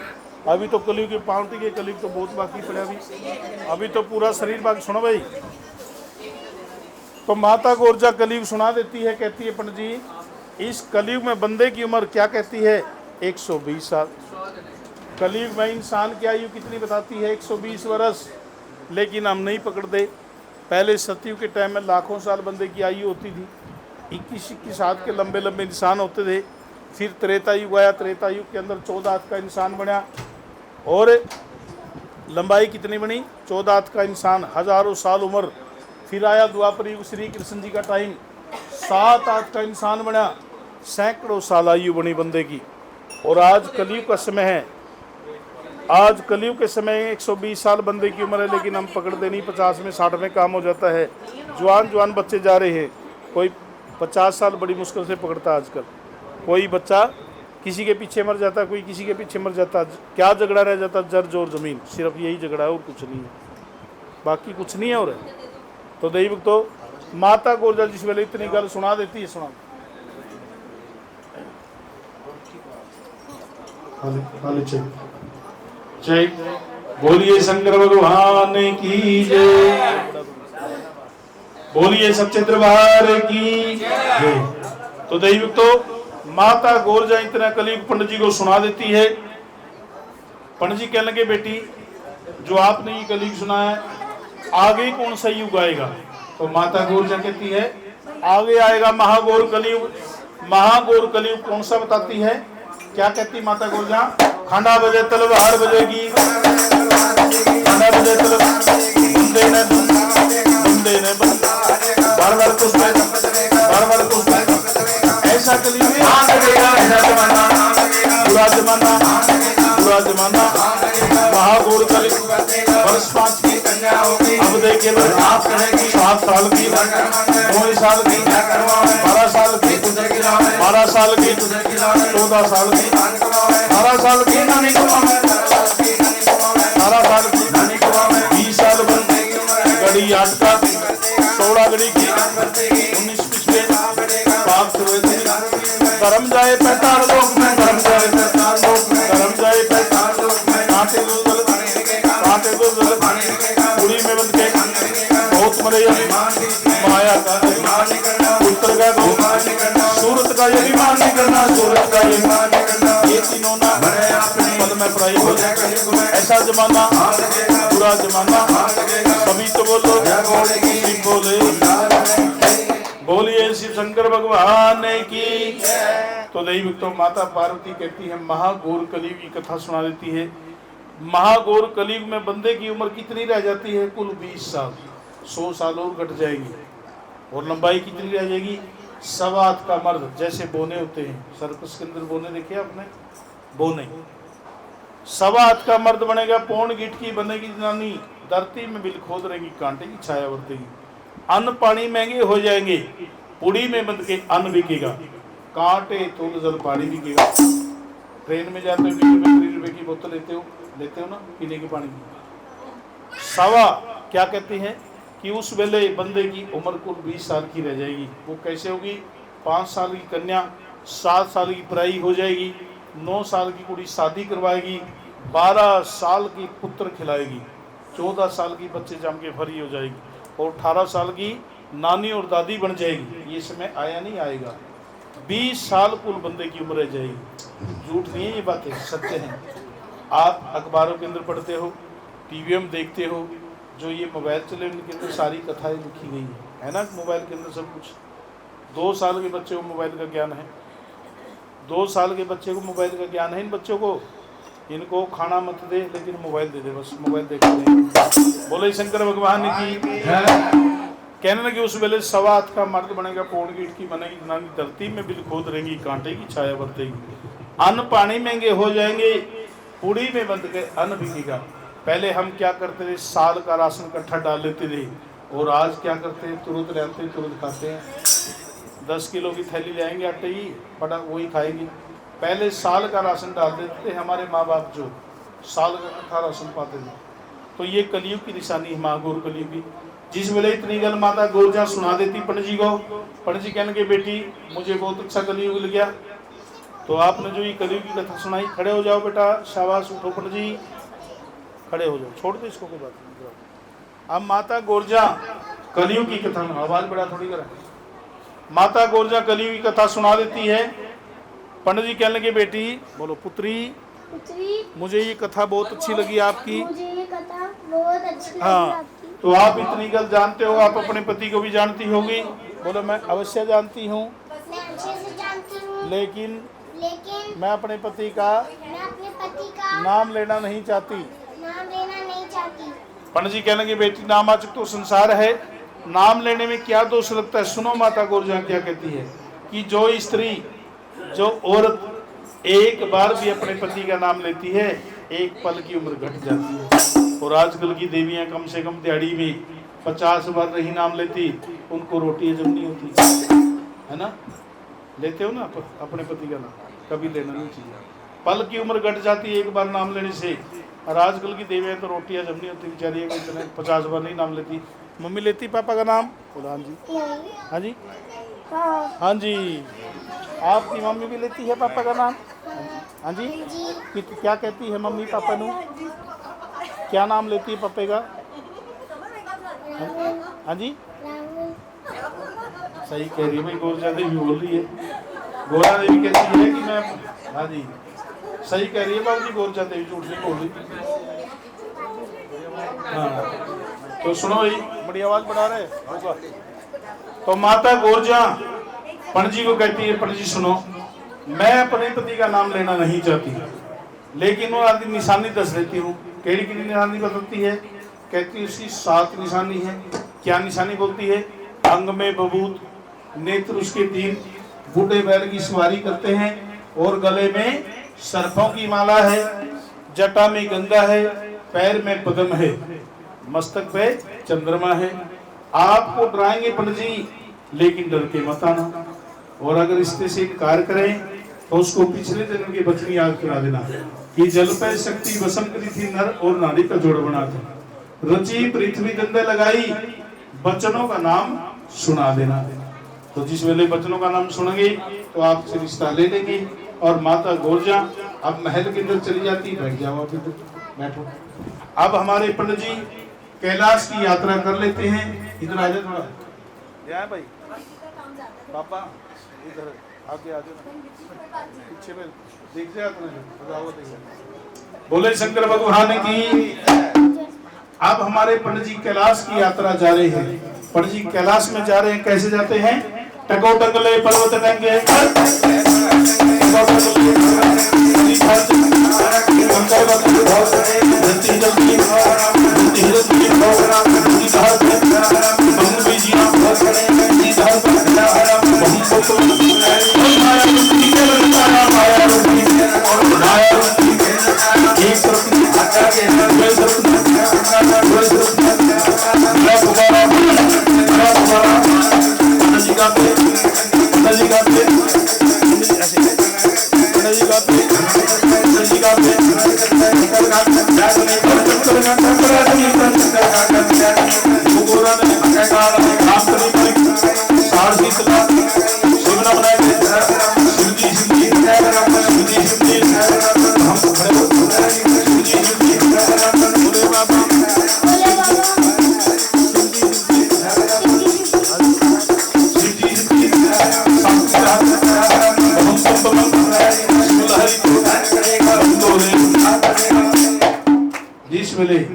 S1: अभी तो कलयुग की पावती के कलयुग तो बहुत बाकी पड़ा अभी तो पूरा शरीर बाकी। सुनो भाई, तो माता गोरजा कलयुग सुना देती है। कहती है पंडित जी इस कलयुग में बंदे की उम्र क्या कहती है? 120 साल। कलयुग में इंसान की आयु कितनी बताती है? 120 वर्ष। लेकिन हम नहीं पकड़ते। पहले सतयुग के टाइम में लाखों साल बंदे की आयु होती थी, 21-21 हाथ के लंबे लंबे इंसान होते थे। फिर त्रेता युग आया, त्रेता युग के अंदर 14 हाथ का इंसान बना और लंबाई कितनी बनी? 14 हाथ का इंसान, हजारों साल उम्र। फिर आया द्वापर युग, श्री कृष्ण जी का टाइम, 7 हाथ का इंसान बना, सैकड़ों साल आयु बनी बंदे की। और आज कलयुग का समय है, आज कलयुग के समय 120 साल बंदे की उम्र है, लेकिन हम पकड़ते नहीं। 50 में 60 में काम हो जाता है। जवान बच्चे जा रहे हैं, कोई 50 साल बड़ी मुश्किल से पकड़ता है आजकल। कोई बच्चा किसी के पीछे मर जाता, कोई किसी के पीछे मर जाता। क्या झगड़ा रह जाता? जर जोर जमीन, सिर्फ यही झगड़ा है और कुछ नहीं है, बाकी कुछ नहीं है। और तो दैविक तो माता गोरजा जिस वेले इतनी गल सुना देती है। सुना जय बोलिए शंकर भगवान की जय, बोलिए सच्चे दरबार की जय। तो दैविक तो माता गोरजा इतना कलयुग पंडित जी को सुना देती है। पंडित जी कहने लगे बेटी जो आपने ये कलयुग सुना है आगे कौन सा युग आएगा? तो माता गोरजा कहती है आगे आएगा महाघोर कलयुग। महाघोर कलयुग कौन सा बताती है? क्या कहती माता गोरजा? खंडा बजे तलवार बजेगी, खंडा बजे तलवार, बंदे ने बार-बार कुछ ऐसा कलयुग ऐसा जमाना, बुरा जमाना, बुरा जमाना, महाघोर कलयुग। वर्ष 5 की कन्या होगी, अब देखिए 7 साल की, 9 साल की, 12 साल की, 12 साल की, 14 साल की, 18 साल की, 18 साल की, 20 साल बन गड़ी 8 का, 16 गड़ी की, 19 पिछले पाप हुए थे। कर्म जाए 45 लोग में, कर्म जाए 45 लोग में, कर्म जाए 45 लोग में, कांटे दो पूरी में बंद के बहुत मरे माया का पुत्र का सूरत का अभिमान नहीं करना, सूरत का अभिमान नहीं करना, ये तीनों ना पद में पढ़ाई हो जाए। ऐसा जमाना बुरा जमाना, सभी तो बोलो बोले बोलिए शिव शंकर भगवान की। तो दैविक तो माता पार्वती कहती है महाघोर कलयुग की कथा सुना देती है। महाघोर कलयुग में बंदे की उम्र कितनी रह जाती है? कुल 20 साल, 100 साल और घट जाएगी। और लंबाई कितनी रह जाएगी? 1.25 हाथ का मर्द, जैसे बोने होते हैं सर्कस के अंदर बोने देखे आपने? बोने 1.25 हाथ का मर्द बनेगा, पौन गिट की बनेगी जनानी, धरती में बिल खोद रहेगी, कांटे की छाया बरतेगी। अन्न पानी महंगे हो जाएंगे, पुड़ी में बंद के अन्न बिकेगा, कांटे तोल जल पानी बिकेगा। ट्रेन में जाते हो 20 रुपए की बोतल लेते हो ना पीने के पानी की। सवा क्या कहती है कि उस वेले बंदे की उम्र कुल 20 साल की रह जाएगी। वो कैसे होगी? 5 साल की कन्या 7 साल की पराई हो जाएगी, 9 साल की कुड़ी शादी करवाएगी, 12 साल की पुत्र खिलाएगी, 14 साल की बच्चे जम के फरी हो जाएगी और 18 साल की नानी और दादी बन जाएगी। ये समय आया नहीं आएगा। 20 साल कुल बंदे की उम्र रह जाएगी। झूठ नहीं है ये बातें, सत्य हैं। आप अखबारों के अंदर पढ़ते हो, टीवी में देखते हो, जो ये मोबाइल चले उनके अंदर सारी कथाएं लिखी गई है ना, मोबाइल के अंदर सब कुछ। 2 साल के बच्चे को मोबाइल का ज्ञान है, 2 साल के बच्चे को मोबाइल का ज्ञान है। इन बच्चों को इनको खाना मत दे, लेकिन मोबाइल दे दे, बस मोबाइल देखते हैं। बोले शंकर भगवान की। कहने लगे उस वेले 1.25 हाथ का मर्द बनेगा, पौन गिट की बनेगी जनानी, धरती में बिल खोद रहेंगी, कांटे की छाया बरतेगी। अन्न पानी महंगे हो जाएंगे, पुड़ी में बंद के अन्न बिकेगा। पहले हम क्या करते थे, साल का राशन इकट्ठा डाल लेते थे, और आज क्या करते हैं, तुरंत लाते हैं तुरंत खाते हैं। 10 किलो की थैली ले आएंगे आटे की, बड़ा वही खाएंगे। पहले साल का राशन डाल देते थे हमारे माँ बाप, जो साल का इकट्ठा राशन पाते थे। तो ये कलयुग की निशानी है, महागौर कलयुग की। जिस वेले इतनी गल माता गोरजा सुना देती पंडित जी को, पंडित जी कहने के बेटी मुझे बहुत अच्छा कलयुग लग गया। तो आपने जो ये कलयुग की कथा सुनाई, खड़े हो जाओ बेटा, शाबाश, उठो पंडित जी, खड़े हो जाओ, छोड़ दो इसको, कोई बात नहीं। अब माता गोरजा कलयुग की कथा, आवाज बड़ा थोड़ी करा, माता गोरजा कलयुग की कथा सुना देती है। पंडित जी कहने लगे बेटी, बोलो पुत्री, मुझे ये कथा बहुत अच्छी लगी आपकी।
S3: मुझे ये कथा बहुत अच्छी लगी
S1: हाँ,
S3: आपकी।
S1: तो आप इतनी गल जानते हो, आप अपने पति को भी जानती होगी। बोलो मैं अवश्य जानती हूँ,
S3: मैं अच्छे से जानती हूँ,
S1: लेकिन
S3: लेकिन
S1: मैं अपने पति का
S3: मैं अपने पति का
S1: नाम लेना नहीं चाहती।
S3: नाम लेना नहीं चाहती।
S1: पंडित जी कहने की बेटी नामाचक तो संसार है, नाम लेने में क्या दोष लगता है। सुनो माता गोरजा क्या कहती है कि जो स्त्री, जो औरत एक बार भी अपने पति का नाम लेती है, एक पल की उम्र घट जाती है। और आजकल की देवियां कम से कम दिहाड़ी में 50 बार नहीं नाम लेती, उनको रोटी हजम नहीं होती, है ना। लेते हो ना अपने पति का नाम, कभी लेना नहीं चाहिए। पल की उम्र घट जाती है एक बार नाम लेने से। और आजकल की देवियां तो रोटी हजम नहीं होती बेचारी, 50 बार नहीं नाम लेती। मम्मी लेती पापा का नाम? बोला हाँ जी।
S3: नहीं।
S1: हाँ जी,
S3: हाँ
S1: हाँ जी। आपकी मम्मी भी लेती है पापा का नाम? हाँ जी।
S3: जी।
S1: क्या कहती है मम्मी पापा नु? क्या नाम लेती है पापे का? हाँ जी,
S3: राहुल।
S1: सही कह रही है भाई, गोरजा देवी बोल रही है। गोरा देवी कहती है कि मैं, हाँ जी सही कह रही है बाबू जी, गोरजा देवी झूठ नहीं बोल रही। हाँ, तो सुनो भाई, बड़ी आवाज बढ़ा रहे होगा। तो माता गोरजा पंडित जी को कहती है, पंडित जी सुनो, मैं अपने पति का नाम लेना नहीं चाहती, लेकिन वो आदि निशानी दस देती हूँ। केड़ी की निशानी बताती है? कहती है उसकी 7 निशानी है। क्या निशानी बोलती है? अंग में बबूत, नेत्र उसके 3, बूढ़े बैल की सवारी करते हैं, और गले में सर्पों की माला है, जटा में गंगा है, पैर में पद्म है, मस्तक पे चंद्रमा है। आपको डराएंगे पंडित जी, लेकिन डर के मत आना, और अगर रिश्ते से इनकार करें तो उसको पिछले जन्म की बचनी याद करा देना कि जल पे शक्ति वसम करी थी नर और नारी का जोड़ बना था, रची पृथ्वी गंदे लगाई, बचनों का नाम सुना देना। तो जिस वेले बचनों का नाम सुनेंगे तो आपसे रिश्ता ले लेंगे। और माता गोरजा अब महल के अंदर चली जाती, बैठ जाओ आप इधर, बैठो। अब हमारे पंडित जी कैलाश की यात्रा कर लेते हैं। इधर आ जाए थोड़ा, क्या भाई पापा, इधर आगे आ जाओ, पीछे में देख जाए अपने, बोले शंकर भगवान की। अब हमारे पंडित जी कैलाश की यात्रा जा रहे हैं। पंडित जी कैलाश में जा रहे हैं, कैसे जाते हैं? टको टकले पर्वत टंगे,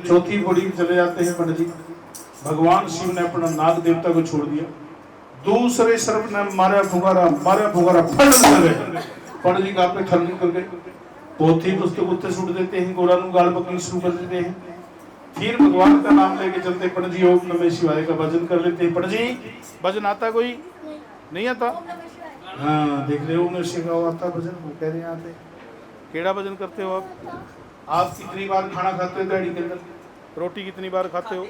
S1: चौथी बॉडी में चले जाते हैं पंडित जी। भगवान शिव ने अपना नाग देवता को छोड़ दिया, दूसरे सर्प ने मारा फुगारा फट गए। पंडित जी का पे थर्न कर गए, पोथी पुस्तक उत्ते सुट देते हैं, गोरा नु गाल पकनी शुरू कर देते हैं। फिर भगवान का नाम लेके चलते पंडित जी, ओम नमः शिवाय का भजन कर लेते हैं। पंडित जी भजन आता कोई? नहीं आता? हाँ देख रहे हो, ओम नमः शिवाय आता भजन, वो कह रहे हैं आते। केड़ा भजन करते हो आप? आप कितनी बार खाना खाते हो दिहाड़ी के अंदर? रोटी कितनी बार खाते हो?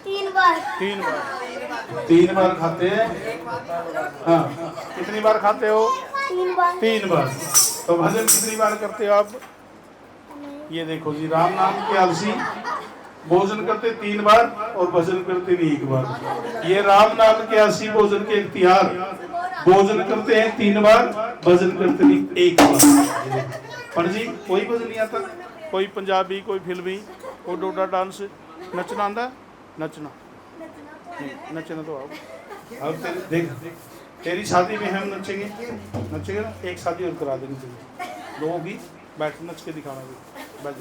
S3: 3 बार।
S1: 3 बार। 3 बार खाते हैं। हाँ, कितनी बार खाते हो?
S3: 3 बार।
S1: 3 बार। तो भजन कितनी बार करते हो आप? ये देखो जी, राम नाम के आलसी भोजन करते 3 बार और भजन करते भी 1 बार। ये राम नाम के आलसी भोजन के इख्तियार, भोजन करते हैं 3 बार, भजन करते भी 1 बार। पर जी कोई भजन नहीं आता? कोई पंजाबी, कोई फिल्मी, कोई डोडा डांस, नचना आंदा? नचना नहीं, नचना तो आओ। अब देख, तेरी शादी में हम नचेंगे, नचेंगे ना? एक शादी और करा देनी चाहिए लोगों की, बैठ नच के दिखाना भी, बैठ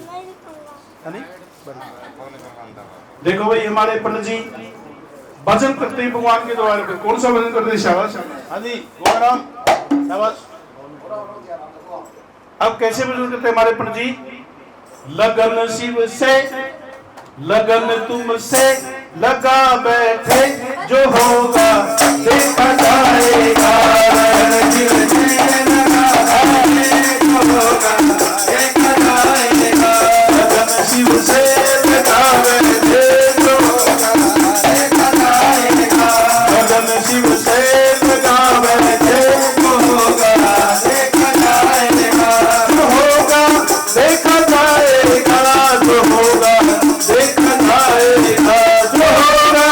S1: नहीं बैठ। देखो भाई हमारे पंडित जी भजन करते हैं भगवान के द्वारे पे। कौन सा भजन करते हैं? शाबाश। हाँ जी, गोराम, शाबाश। अब कैसे भजन करते हैं हमारे पंडित जी? लगन शिव से, लगन तुमसे लगा बैठे, जो होगा देखा जाएगा। लगन शिव से लगा बैठे, जो होगा देखा जाएगा। लगन शिव से लगा बैठे, जो होगा देखा जाएगा। लगन शिव से लगा बैठे, जो होगा देखा जाएगा। जो होगा देखा जाएगा, जो होगा देखा जाएगा, जो होगा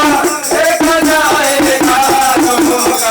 S1: देखा जाएगा, जो होगा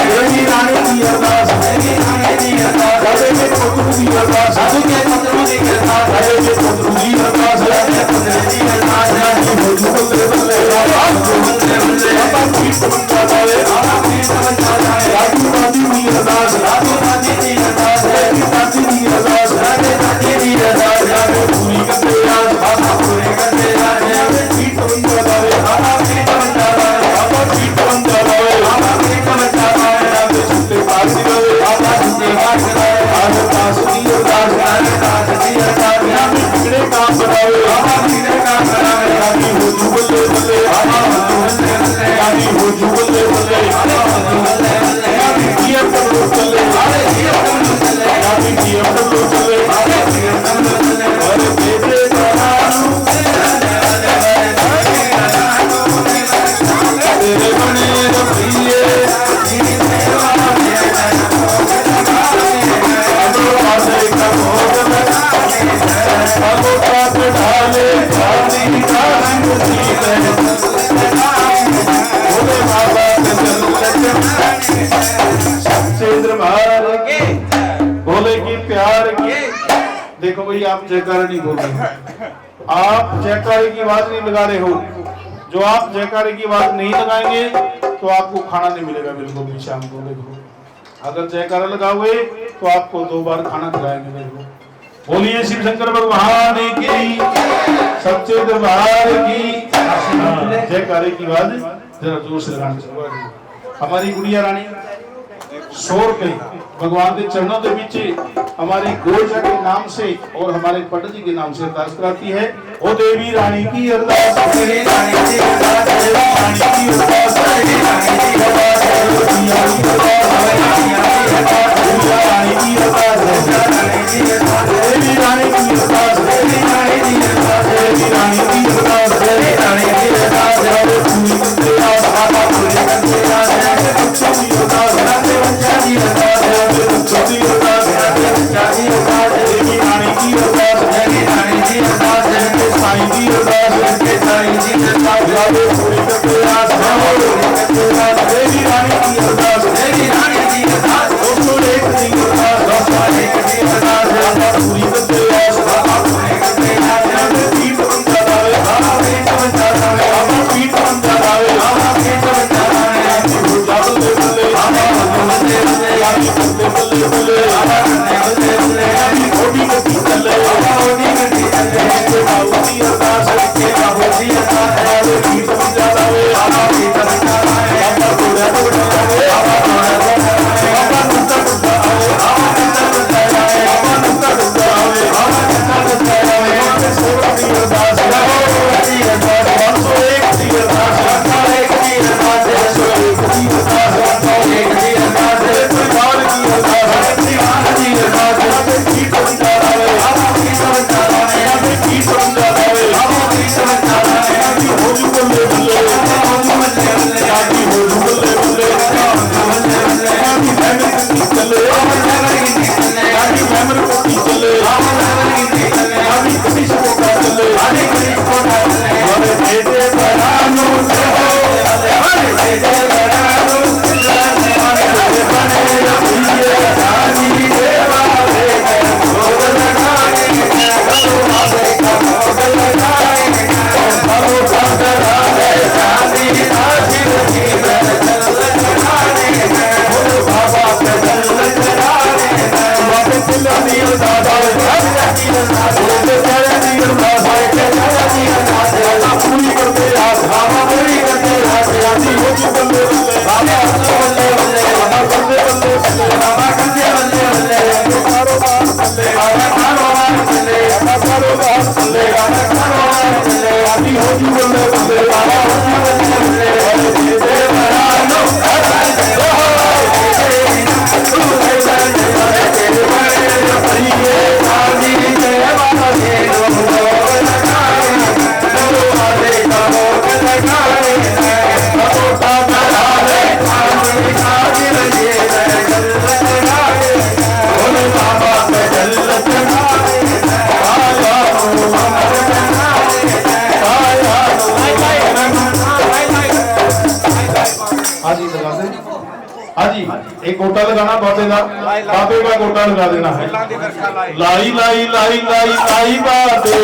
S1: देवी रानी की अरदास राजे के पुत्र की अरदास राजे के पुत्र की अरदास रानी भोजू बल्ले बल्ले बाबा पीठ बंदा जाए राजू दादी की अरदास राजू दादी की अरदास राजे दादी की अरदास राजे पूरी करते आज बाबा पूरे करते राजे पीठ बंदा जाए बाबा पीठ बंदा जाए बाबा पीठ बंदा जाए बाबा पीठ बंदा जाए राजे सुते पास गए बाबा सुते पास गए आज दास की अरदास राजे दास की अरदास राजे बिगड़े काम बनावे बाबा बिगड़े काम बनावे रानी हो जुबले बल्ले बाबा रानी हो जुबले बल्ले रानी किया करो चले रानी किया करो चले अरे बेटे तेरे बने रबिए ढाले भोले की प्यार की। देखो भाई आप जयकारा नहीं बोल रहे हो, आप जयकारे की आवाज नहीं लगा रहे हो। जो आप जयकारे की आवाज नहीं लगाएंगे तो आपको खाना नहीं मिलेगा बिल्कुल भी शाम को। देखो अगर जयकारा लगाओगे तो आपको 2 बार खाना खिलाएंगे। देखो बोलिए शिव शंकर भगवान की, सच्चे दरबार की जयकारे की आवाज जरा जोर से लगाना चाहिए। हमारी गुड़िया रानी 100 रुपए भगवान के चरणों के पीछे हमारी गोजा के नाम से और हमारे पंडित जी के नाम से अरदास कराती है। ओ देवी रानी की अरदास, देवी रानी की अरदास, देवी रानी की अरदास, देवी रानी की अरदास, देवी रानी की अरदास, देवी रानी की अरदास, देवी रानी की अरदास, देवी रानी की अरदास, देवी रानी की अरदास, देवी रानी की अरदास, पूरी करते आज बाबा पूरी करते आज बच्चों की अरदास, बच्चा की अरदास, बच्चों की अरदास, बच्चा की अरदास, देवी रानी की अरदास, देवी रानी की अरदास, साईं की अरदास, साईं की अरदास, पूरी करते आज हाजी लगा दे। हाजी एक गोटा लगाना बाबे का, बाबे का गोटा लगा देना है। लाई लाई लाई लाई लाई बाबे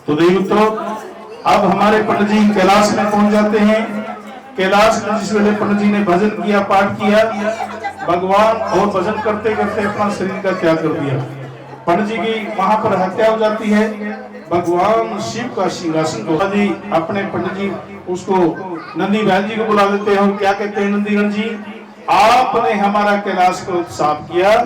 S1: तो देवी तो अब हमारे पंडित जी कैलाश में पहुंच जाते हैं। कैलाश में जिस वेले पंडित जी ने भजन किया, पाठ किया, भगवान और भजन करते करते अपना शरीर का त्याग कर दिया। पंडित जी की वहां पर हत्या हो जाती है। भगवान शिव का सिंहासन को जी अपने पंडित जी उसको नंदी बैल जी को बुला लेते हैं और क्या कहते हैं, नंदीगण जी आपने हमारा कैलाश को साफ किया,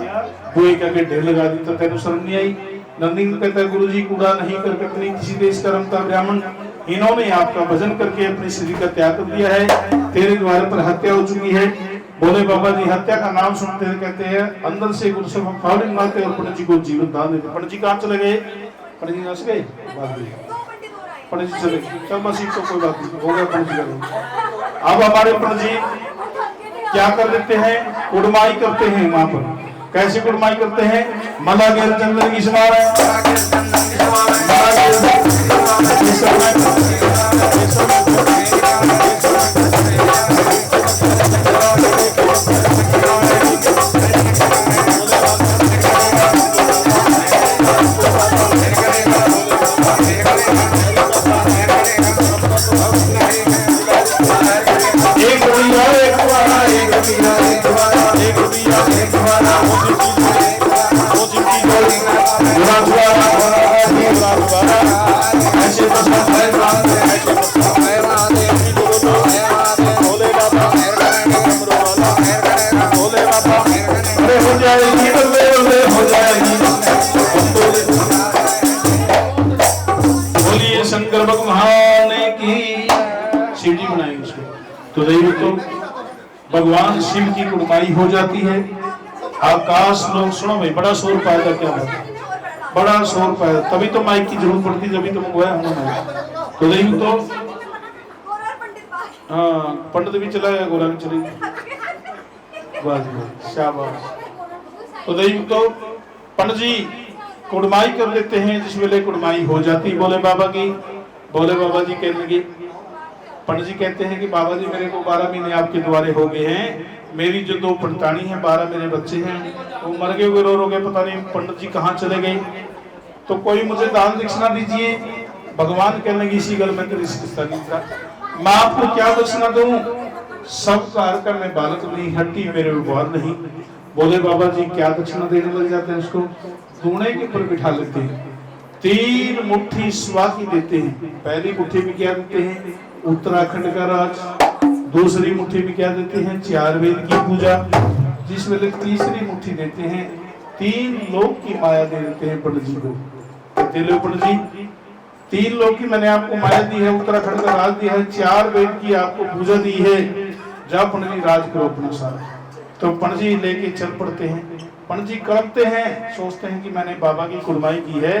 S1: बुए का ढेर लगा दी तो तेरे शर्म नहीं आई। नंदी कहता है गुरु जी कूड़ा नहीं करके अपनी किसी देश कर्म का ब्राह्मण, इन्होंने आपका भजन करके अपने शरीर का त्याग कर दिया है, तेरे द्वार पर हत्या हो चुकी है। बोले बाबा जी हत्या का नाम सुनते हैं कहते हैं अंदर से गुरु से फावड़िंग मारते और पंडित जी को जीवन दान देते। पंडित जी कहाँ चले गए? पंडित जी हंस गए, पंडित जी चले गए, चल बस इसको कोई बात नहीं, हो गया पंडित जी। अब हमारे पंडित जी क्या कर देते हैं, कुड़माई करते हैं। वहां पर कैसे कुड़माई करते हैं? मला गेर चंद्र की सवार शंकर भगवान की सीढ़ी बनाई उसको। तो देखो तो भगवान शिव की कुड़माई हो जाती है। आकाश लोग सुनो भाई, बड़ा शोर पाएगा, क्या बात, बड़ा शोर पाएगा, तभी तो माइक की जरूरत पड़ती, तभी तो मंगवाया हमने माइक। तो देखो तो हाँ पंडित भी चला गया, गोरा भी चली गई, शाबाश। तो देखो तो पंडित जी कुड़माई कर लेते हैं। जिस वेले कुड़माई हो जाती बोले बाबा की, बोले बाबा जी कहने लगे, पंडित जी कहते हैं कि बाबा जी मेरे को 12 महीने आपके द्वारे हो गए हैं, मेरी जो 2 पंतानी हैं, 12 मेरे बच्चे हैं, वो मर गए हुए रो गए, पता नहीं पंडित जी कहाँ चले गए, तो कोई मुझे दान दक्षिणा दीजिए। भगवान कहने लगे इसी गल में तेरी रिश्ता नहीं था, मैं आपको क्या दक्षिणा दूं, सब कार करने बालक नहीं, हड्डी मेरे व्यवहार नहीं। बोले बाबा जी क्या दक्षिणा देने लग जाते हैं, उसको दूने के ऊपर बिठा लेते हैं। 3 मुट्ठी स्वाकी देते हैं। पहली मुट्ठी में क्या देते हैं? उत्तराखंड का राज। दूसरी मुट्ठी में क्या देते हैं? 4 वेद की पूजा। जिस वेले तीसरी मुट्ठी देते हैं 3 लोक की माया दे देते हैं पंडित जी को। कहते लो पंडित जी 3 लोक की मैंने आपको माया दी है, उत्तराखंड का राज दिया है, 4 वेद की आपको पूजा दी है, जाओ पंडित जी राज करो अपना सारा। तो पंडित जी लेके चल पड़ते हैं। पंडित जी कड़पते हैं, सोचते हैं कि मैंने बाबा की कुर्बानी की है,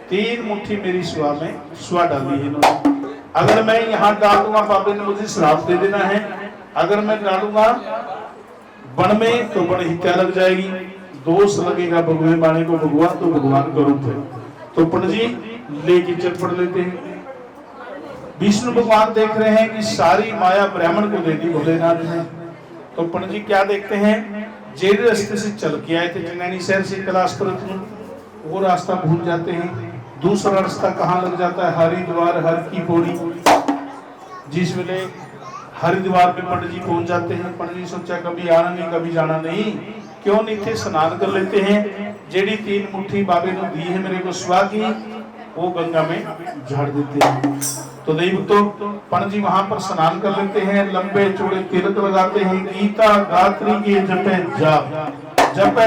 S1: 3 मुट्ठी मेरी स्वा में स्वा डाली है इन्होंने। अगर मैं यहाँ डाल दूंगा बाबा ने मुझे श्राप दे देना है, अगर मैं डालूंगा वन में तो वन हत्या लग जाएगी, दोष लगेगा भगवान बाणे को, भगवान तो भगवान का रूप है। तो पंडित जी लेके चल पड़ लेते हैं। विष्णु भगवान देख रहे हैं कि सारी माया ब्राह्मण को दे दी भोलेनाथ ने। तो पंडित जी क्या देखते हैं, जेल रास्ते से चल के आए थे चंगैनी शहर से कैलाशपुर, वो रास्ता भूल जाते हैं। दूसरा रास्ता कहाँ लग जाता है? हरिद्वार, हर की पौड़ी। जिस वेले हरिद्वार में पंडित जी पहुंच जाते हैं, पंडित जी सोचा कभी आना नहीं कभी जाना नहीं, क्यों नहीं थे स्नान कर लेते हैं। जेडी 3 मुट्ठी बाबे ने दी है मेरे को स्वा की, वो गंगा में झाड़ देते हैं। तो देव तो पंडित जी वहां पर स्नान कर लेते हैं, लंबे चौड़े तिलक लगाते हैं, गीता गात्री के जपे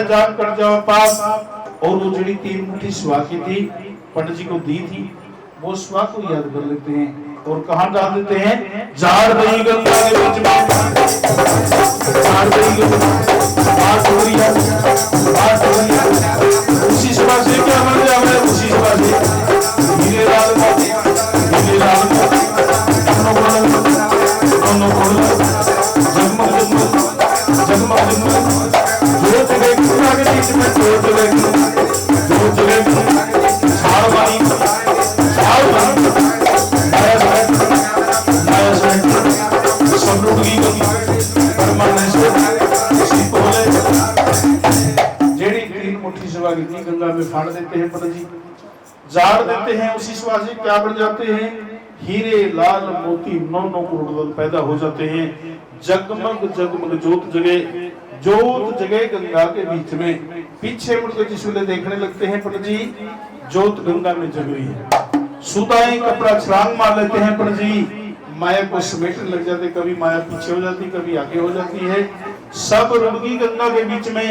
S1: जाप कर जाओ पाप। और वो जेडी 3 मुट्ठी स्वा की थी पंडित जी को दी थी, वो स्वा को याद कर लेते हैं और कहाँ डाल देते हैं? झाड़ रही गंगा के बीच में, झाड़ रही उसी सभा से क्या बन जाए, उसी सभा से हीरे लाल जगमग जगमग जोत के बीच में जोत झाड़ वाली गंगा में फाड़ देते हैं पंडित जी, झाड़ देते हैं। उसी सवा से क्या बन जाते हैं? हीरे लाल मोती 9 करोड़ पैदा हो जाते हैं। जगमग जगमग जोत जगे गंगा के बीच में। पीछे मुड़कर जिस वेले देखने लगते हैं पंडित जी, जोत गंगा में जग रही है। सुदाई कपड़ा छलांग मार लेते हैं पंडित जी, माया को समेटने लग जाते, कभी माया पीछे हो जाती कभी आगे हो जाती है। सब रुड़गी गंगा के बीच में।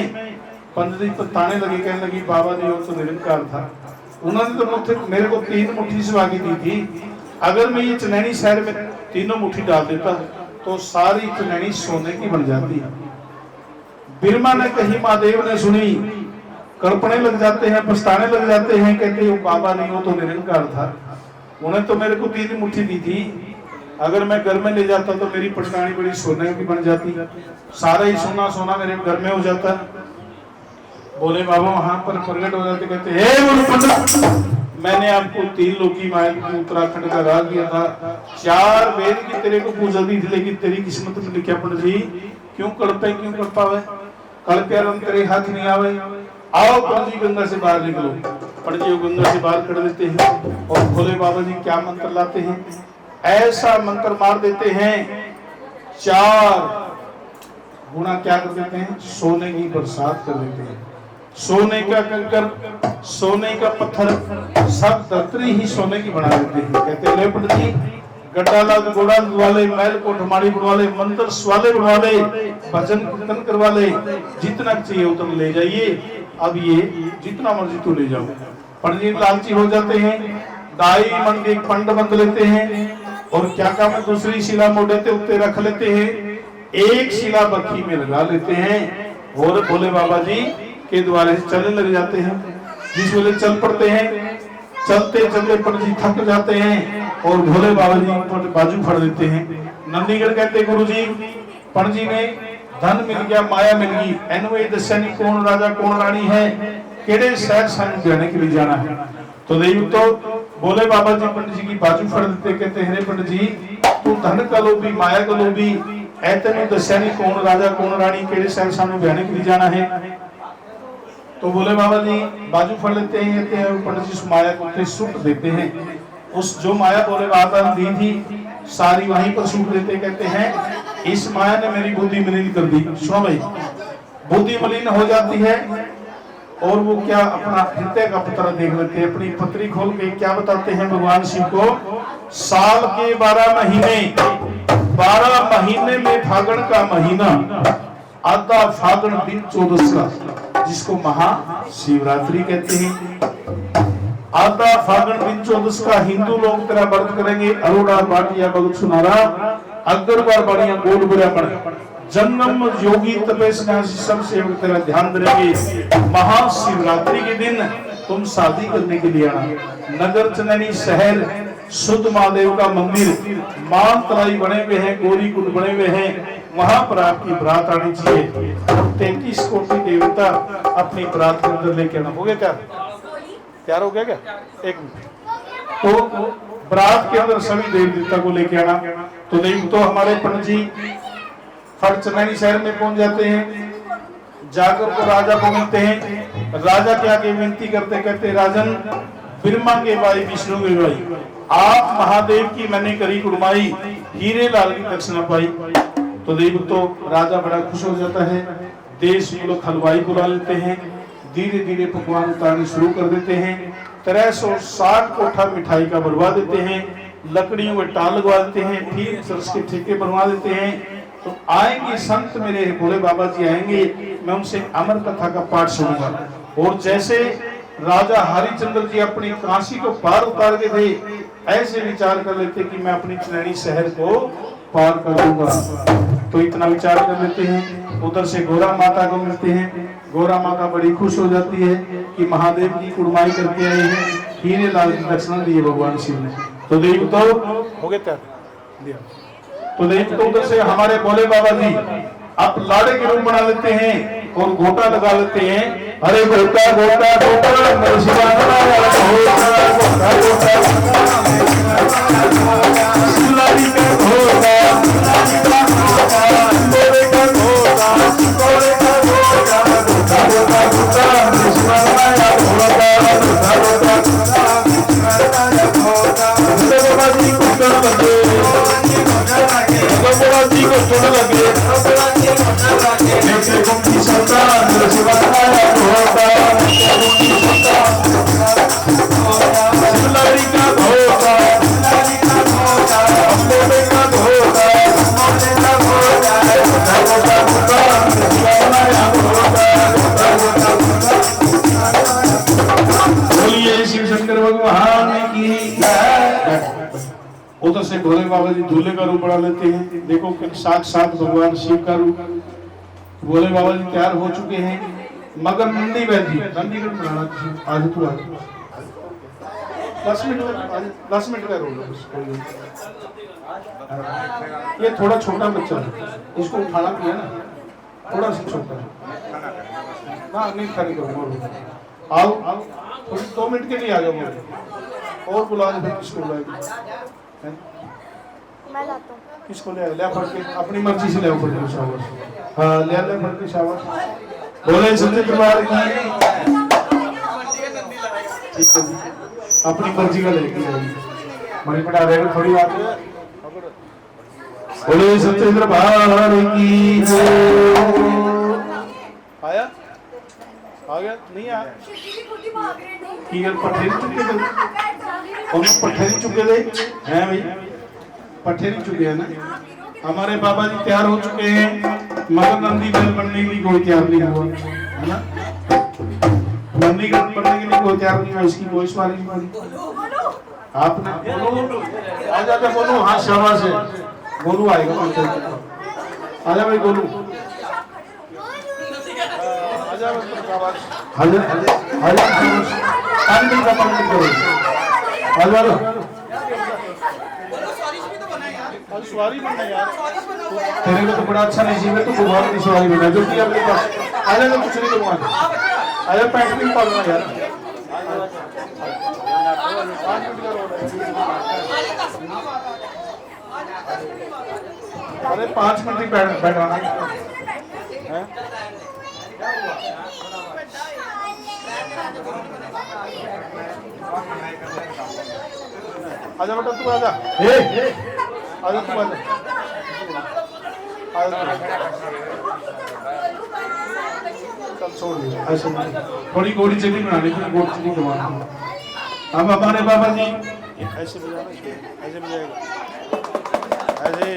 S1: पंडित जी ताने लगे, कहने लगी बाबा ने तो निरंकार था, उन्होंने तो मेरे को 3 मुट्ठी स्वागी दी थी, अगर मैं ये चनैनी शहर में 3 मुट्ठी डाल देता तो सारी चनैनी सोने की बन जाती। बिरमा ने कही, महादेव ने सुनी, कल्पने लग जाते हैं, पछताने लग जाते हैं, कहते वो बाबा नहीं वो तो निरंकार था, उन्हें तो मेरे को 3 मुट्ठी दी थी, अगर मैं घर में ले जाता तो मेरी पटकानी बड़ी सोने की बन जाती, सारा ही सोना सोना मेरे घर में हो जाता। बोले बाबा वहां पर प्रकट हो जाते, कहते हे गुरु पंडित, मैंने आपको 3 लोक की माया उत्तराखंड का राज दिया था, 4 वेद की तेरे को पूजा दी थी, लेकिन तेरी किस्मत में लिखा पंडित जी क्यों कड़पे क्यों कड़पावे, कड़प्यारन तेरे हाथ नहीं आवे, आओ पंडित जी गंगा से बाहर निकलो। पंडित जी गंगा से बाहर कर देते हैं और भोले बाबा जी क्या मंत्र लाते हैं, ऐसा मंत्र मार देते हैं, 4 गुना क्या कर देते हैं, सोने की बरसात कर देते हैं। सोने का कंकर, सोने का पत्थर, सब धरती ही सोने की बना देते हैं। कहते हैं पंडित जी गड्ढा गोड़ा वाले, महल को ढमाड़ी बनवाले, मंत्र स्वाले बनवाले, भजन कीर्तन करवाले, जितना चाहिए उतना ले जाइए, अब ये जितना मर्जी तो ले जाओ। पंडित जी लालची हो जाते हैं, दाई मन के पंड बंद लेते हैं और क्या काम है, दूसरी शिला मोड़ते उत्ते रख लेते हैं, एक शिला बखी में लगा लेते हैं और भोले बाबा जी के द्वारे चलने लग जाते हैं। जिस वेले चल पड़ते हैं, चलते चलते पंडित जी थक जाते हैं और भोले बाबा जी पर बाजू फड़ देते हैं। नंदीगढ़ कहते गुरु जी पंडित जी ने धन मिल गया, माया मिल गई, एनवे दस्या नहीं कौन राजा कौन रानी है, केड़े शहर सन जाने के लिए जाना है। तो देव तो भोले बाबा जी पंडित जी की बाजू फड़ देते, कहते हैं पंडित जी तू धन का लोभी माया का लोभी, ऐतने दस्या नहीं कौन राजा कौन रानी, केड़े शहर सन जाने के लिए जाना है। तो बोले बाबा जी बाजू फड़ लेते हैं, कहते हैं पंडित जी उस माया को सूट देते हैं, उस जो माया बोले बाबा ने दी थी सारी वहीं पर सूट देते, कहते हैं इस माया ने मेरी बुद्धि मलिन कर दी। सुनो भाई, बुद्धि मलिन हो जाती है और वो क्या अपना हृदय का पत्र देख लेते हैं, अपनी पत्री खोल के क्या बताते हैं भगवान शिव को। साल के 12 महीने में फागुन का महीना, आधा फागुन दिन 14 का, जिसको महाशिवरात्रि कहते हैं। आधा फागुन दिन 14 का हिंदू लोग तेरा व्रत करेंगे। अरोड़ा बाटिया भगत सुनारा अग्रवार बाड़िया गोल ब्राह्मण जन्म योगी तपस्या सब सेवक तेरा ध्यान देंगे। महाशिवरात्रि के दिन तुम शादी करने के लिए आना। नगर चनैनी शहर शुद्ध महादेव का मंदिर, मान तराई बने हुए हैं, गौरी कुंड बने हुए हैं, वहां पर आपकी बरात आनी चाहिए। 33 कोटि देवता अपनी बरात के अंदर लेके आना। हो गया क्या? तैयार हो गया क्या? एक मिनट। तो बरात के अंदर सभी देवी देवता को लेके आना। तो देव तो हमारे पंडित जी फट चनैनी शहर में पहुंच जाते हैं, जाकर को राजा को मिलते हैं। राजा क्या के विनती करते, कहते राजन ब्रह्मा के भाई विष्णु के भाई, आप महादेव की मैंने करी कुड़माई, हीरे लाल की दक्षिणा पाई। तो देव तो राजा बड़ा खुश हो जाता है। देश में लोग हलवाई बुला लेते हैं, धीरे धीरे पकवान उतारने शुरू कर देते हैं। 360 कोठा मिठाई का बनवा देते हैं, लकड़ियों के टाल लगवा देते हैं, फिर चर्च के ठेके बनवा देते हैं। तो आएंगे संत मेरे भोले बाबा जी आएंगे, मैं उनसे अमर कथा का पाठ सुनूंगा। और जैसे राजा हरिश्चंद्र जी अपनी काशी को पार उतार के थे, ऐसे विचार कर लेते कि मैं अपनी चनैनी शहर को पार कर दूंगा। तो इतना विचार कर लेते हैं। उधर से गोरा माता को मिलते हैं। गोरा माता बड़ी खुश हो जाती है कि महादेव की कुड़माई करके आए हैं, हीरे लाल की दक्षिणा दी है भगवान शिव ने। तो देव तो हो गए तैयार दिया। तो देव तो उधर से हमारे भोले बाबा जी अब लाड़े के रूप बना लेते हैं और घोटा लगा लेते हैं। अरे घोटा घोटा घोटा मेरे शिवाना उधर से भोले बाबा जी दूल्हे का रूप बना लेते हैं। देखो साक्षात भगवान शिव का रूप। भोले बाबा जी तैयार हो चुके हैं, मगर नंदी बहन जी नंदी का बनाना आज तो आज 10 मिनट का रोल। ये थोड़ा छोटा बच्चा है, इसको उठाना भी है ना, थोड़ा सा छोटा ना, नहीं खड़ी करूँगा। आओ 2 मिनट के लिए आ जाओ। और बुला दे किसको बुलाएगी?
S3: मैं लाता हूँ।
S1: किसको ले फड़ के अपनी मर्जी से ले फड़ के शाबाश। हाँ ले फड़ के शाबाश। बोले सत्य दरबार की अपनी मर्जी का लेके मणि पढ़ा रहे थोड़ी बात है। बोले सत्य दरबार की आया आ गया नहीं आया की गल पठेरी चुके थे और पठेरी चुके थे हैं भाई, पठेरी चुके हैं ना। हमारे बाबा जी तैयार हो चुके हैं, मगर नंदी बैल बनने के लिए कोई तैयार नहीं हुआ है ना। नंदी बैल बनने के लिए कोई तैयार नहीं हुआ, इसकी कोई सवारी नहीं बनी। आपने बोलो आ जाते बोलो। हाँ शाबाश है, गोलू आएगा। आजा भाई गोलू आजा। हजर हजर पानी का पानी करो। आजा सवारी बनना यार, तेरे को तो बड़ा अच्छा नहीं चाहिए तो भगवान की सवारी बनना जो कि आपके पास आजा। तो कुछ नहीं करूँगा, आजा पैंट नहीं पालना यार। 5 मिनट का रोड है। अरे 5 मिनट ही बैठवाना है। आजा बेटा तू आजा। आजा तू आजा। छोड़ दिया ऐसे थोड़ी गोड़ी चली बनानी थी गोड़ी चली कमाना। अब हमारे बाबा जी ऐसे बजाना ऐसे बजाएगा ऐसे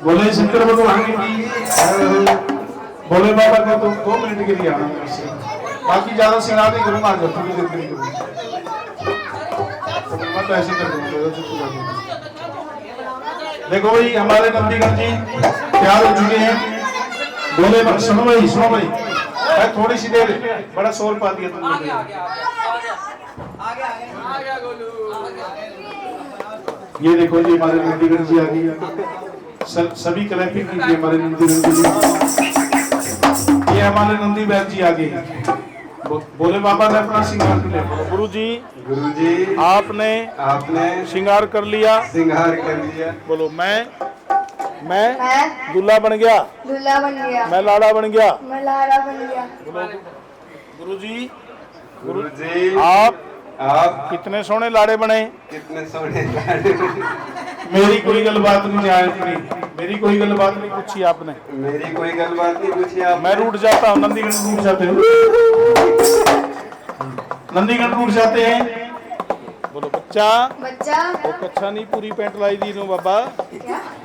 S1: बोले शंकर भगवान की बोले बाबा का तो 2 मिनट के लिए आना मेरे से बाकी ज्यादा सिंगार नहीं करूंगा आज थोड़ी देर के लिए करूंगा मैं तो ऐसे कर दूंगा देखो भाई हमारे नंदीगढ़ जी तैयार हो चुके हैं बोले सुनो भाई मैं थोड़ी सी देर बड़ा शोर पा दिया तुमने ये देखो जी हमारे नंदीगढ़ जी आ गई सभी क्लैपिंग कीजिए हमारे नंदीगढ़ जी ये हमारे नंदी बैग जी आ गए बोले बाबा ने अपना श्रृंगार कर लिया गुरु जी आपने श्रृंगार कर लिया बोलो मैं दूल्हा बन गया मैं लाड़ा बन गया बोलो गुरु जी आप कितने सोने लाड़े बने मेरी कोई गलबात नहीं आए मेरी कोई गलबात नहीं पूछी आपने मैं रूठ जाता हूँ नंदीगढ़ रूठ जाते हैं नंदीगढ़ रूठ जाते हैं बोलो बच्चा वो कच्छा नहीं पूरी पैंट लाई दी नो बाबा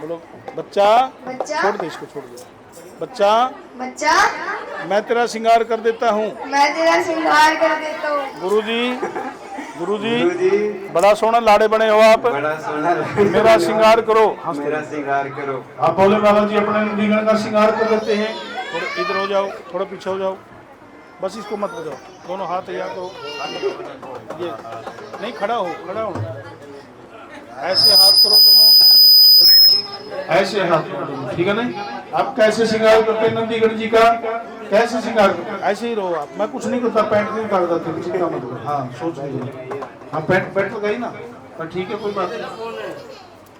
S1: बोलो बच्चा छोड़ दे इसको छोड़ दे बच्चा मैं तेरा श्रृंगार कर देता हूँ गुरु जी बड़ा सोना लाड़े बने हो आप मेरा श्रृंगार करो आप बोले बाबा जी अपने नंदीगढ़ का श्रृंगार कर देते हैं थोड़ा इधर हो जाओ थोड़ा पीछे हो जाओ बस इसको मत बजाओ दोनों हाथ तैयार करो ये नहीं खड़ा हो ऐसे हाथ करो दोनों ऐसे हाथ करो ठीक है ना आप कैसे श्रृंगार करते हैं नंदीगढ़ जी का कैसे श्रृंगार करते ऐसे ही रहो आप मैं कुछ नहीं करता पैंट नहीं काट देते चिंता मत करो हाँ सोच लीजिए हाँ पैंट तो गई ना पर ठीक है कोई बात नहीं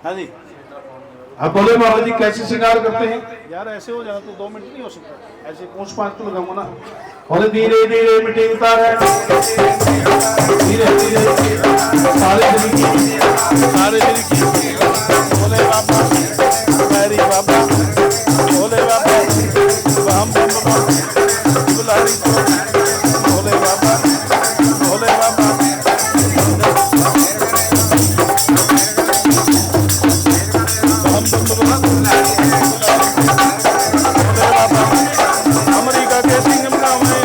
S1: हाँ जी आप बोले बाबा जी कैसे श्रृंगार करते हैं यार ऐसे हो जाना तो 2 मिनट नहीं हो सकता ऐसे 5 तो लगाऊंगा ना और धीरे धीरे मिट्टी उतार है धीरे धीरे सारे दिल की बोले बाबा मेरी बाबा बोले बाबा हम बुलारी बोले बाबा अमेरिका के सिंह नाम है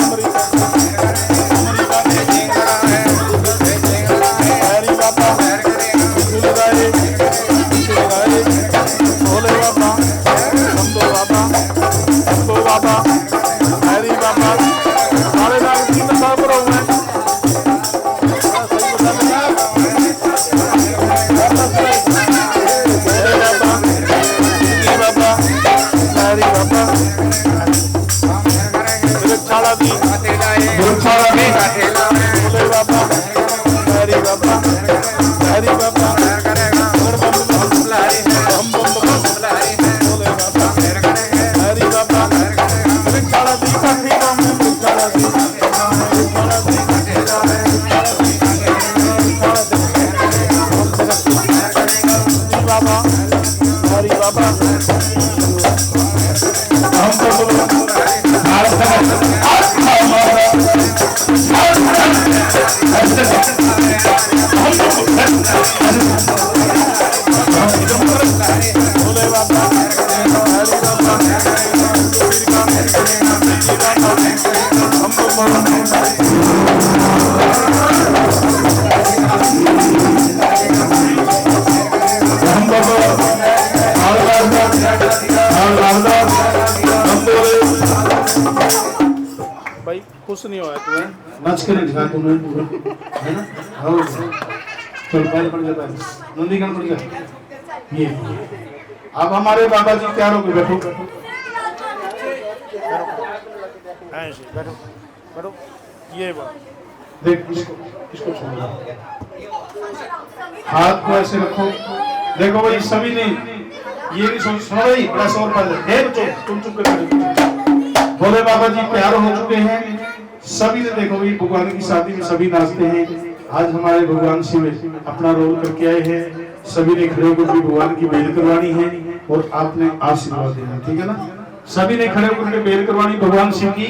S1: अमेरिका के हरी बाबा भोले बाबा शंभो बाबा हरी बाबा सारे नाम 3 साल पर हुए भोले बाबा हरी बाबा हरी बाबा भोले बाबा हरी बाबा चाला दी काठी चाला दी बाबा हरी बाबा भाई खुश नहीं होया तू नाच के नहीं दिखा तूने है ना और चल पैर पड़ जाता है नंदीगढ़ पड़ जा ये अब हमारे बाबा जी तैयार हो गए बैठो ऐसे बैठो ये बात देख इसको छोड़ हाथ को ऐसे रखो देखो भाई सभी ने ये नहीं सुनो भाई बड़ा शोर पा दे बच्चों तुम चुप कर भोले बाबा जी तैयार हो चुके हैं सभी ने देखो भाई भगवान की शादी में सभी नाचते हैं आज हमारे भगवान शिव अपना रोल करके आए हैं सभी ने खड़े होकर भगवान की बेइज्जती करवानी है और आपने आशीर्वाद देना ठीक है ना सभी ने खड़े होकर के बेल करवानी भगवान शिव की।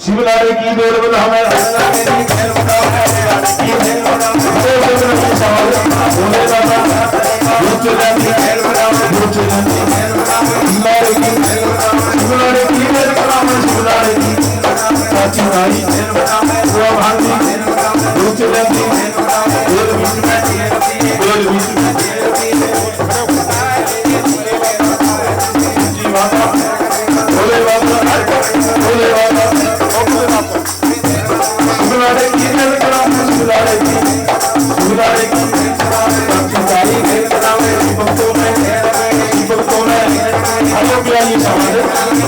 S1: शिवलारे की बेल बधावे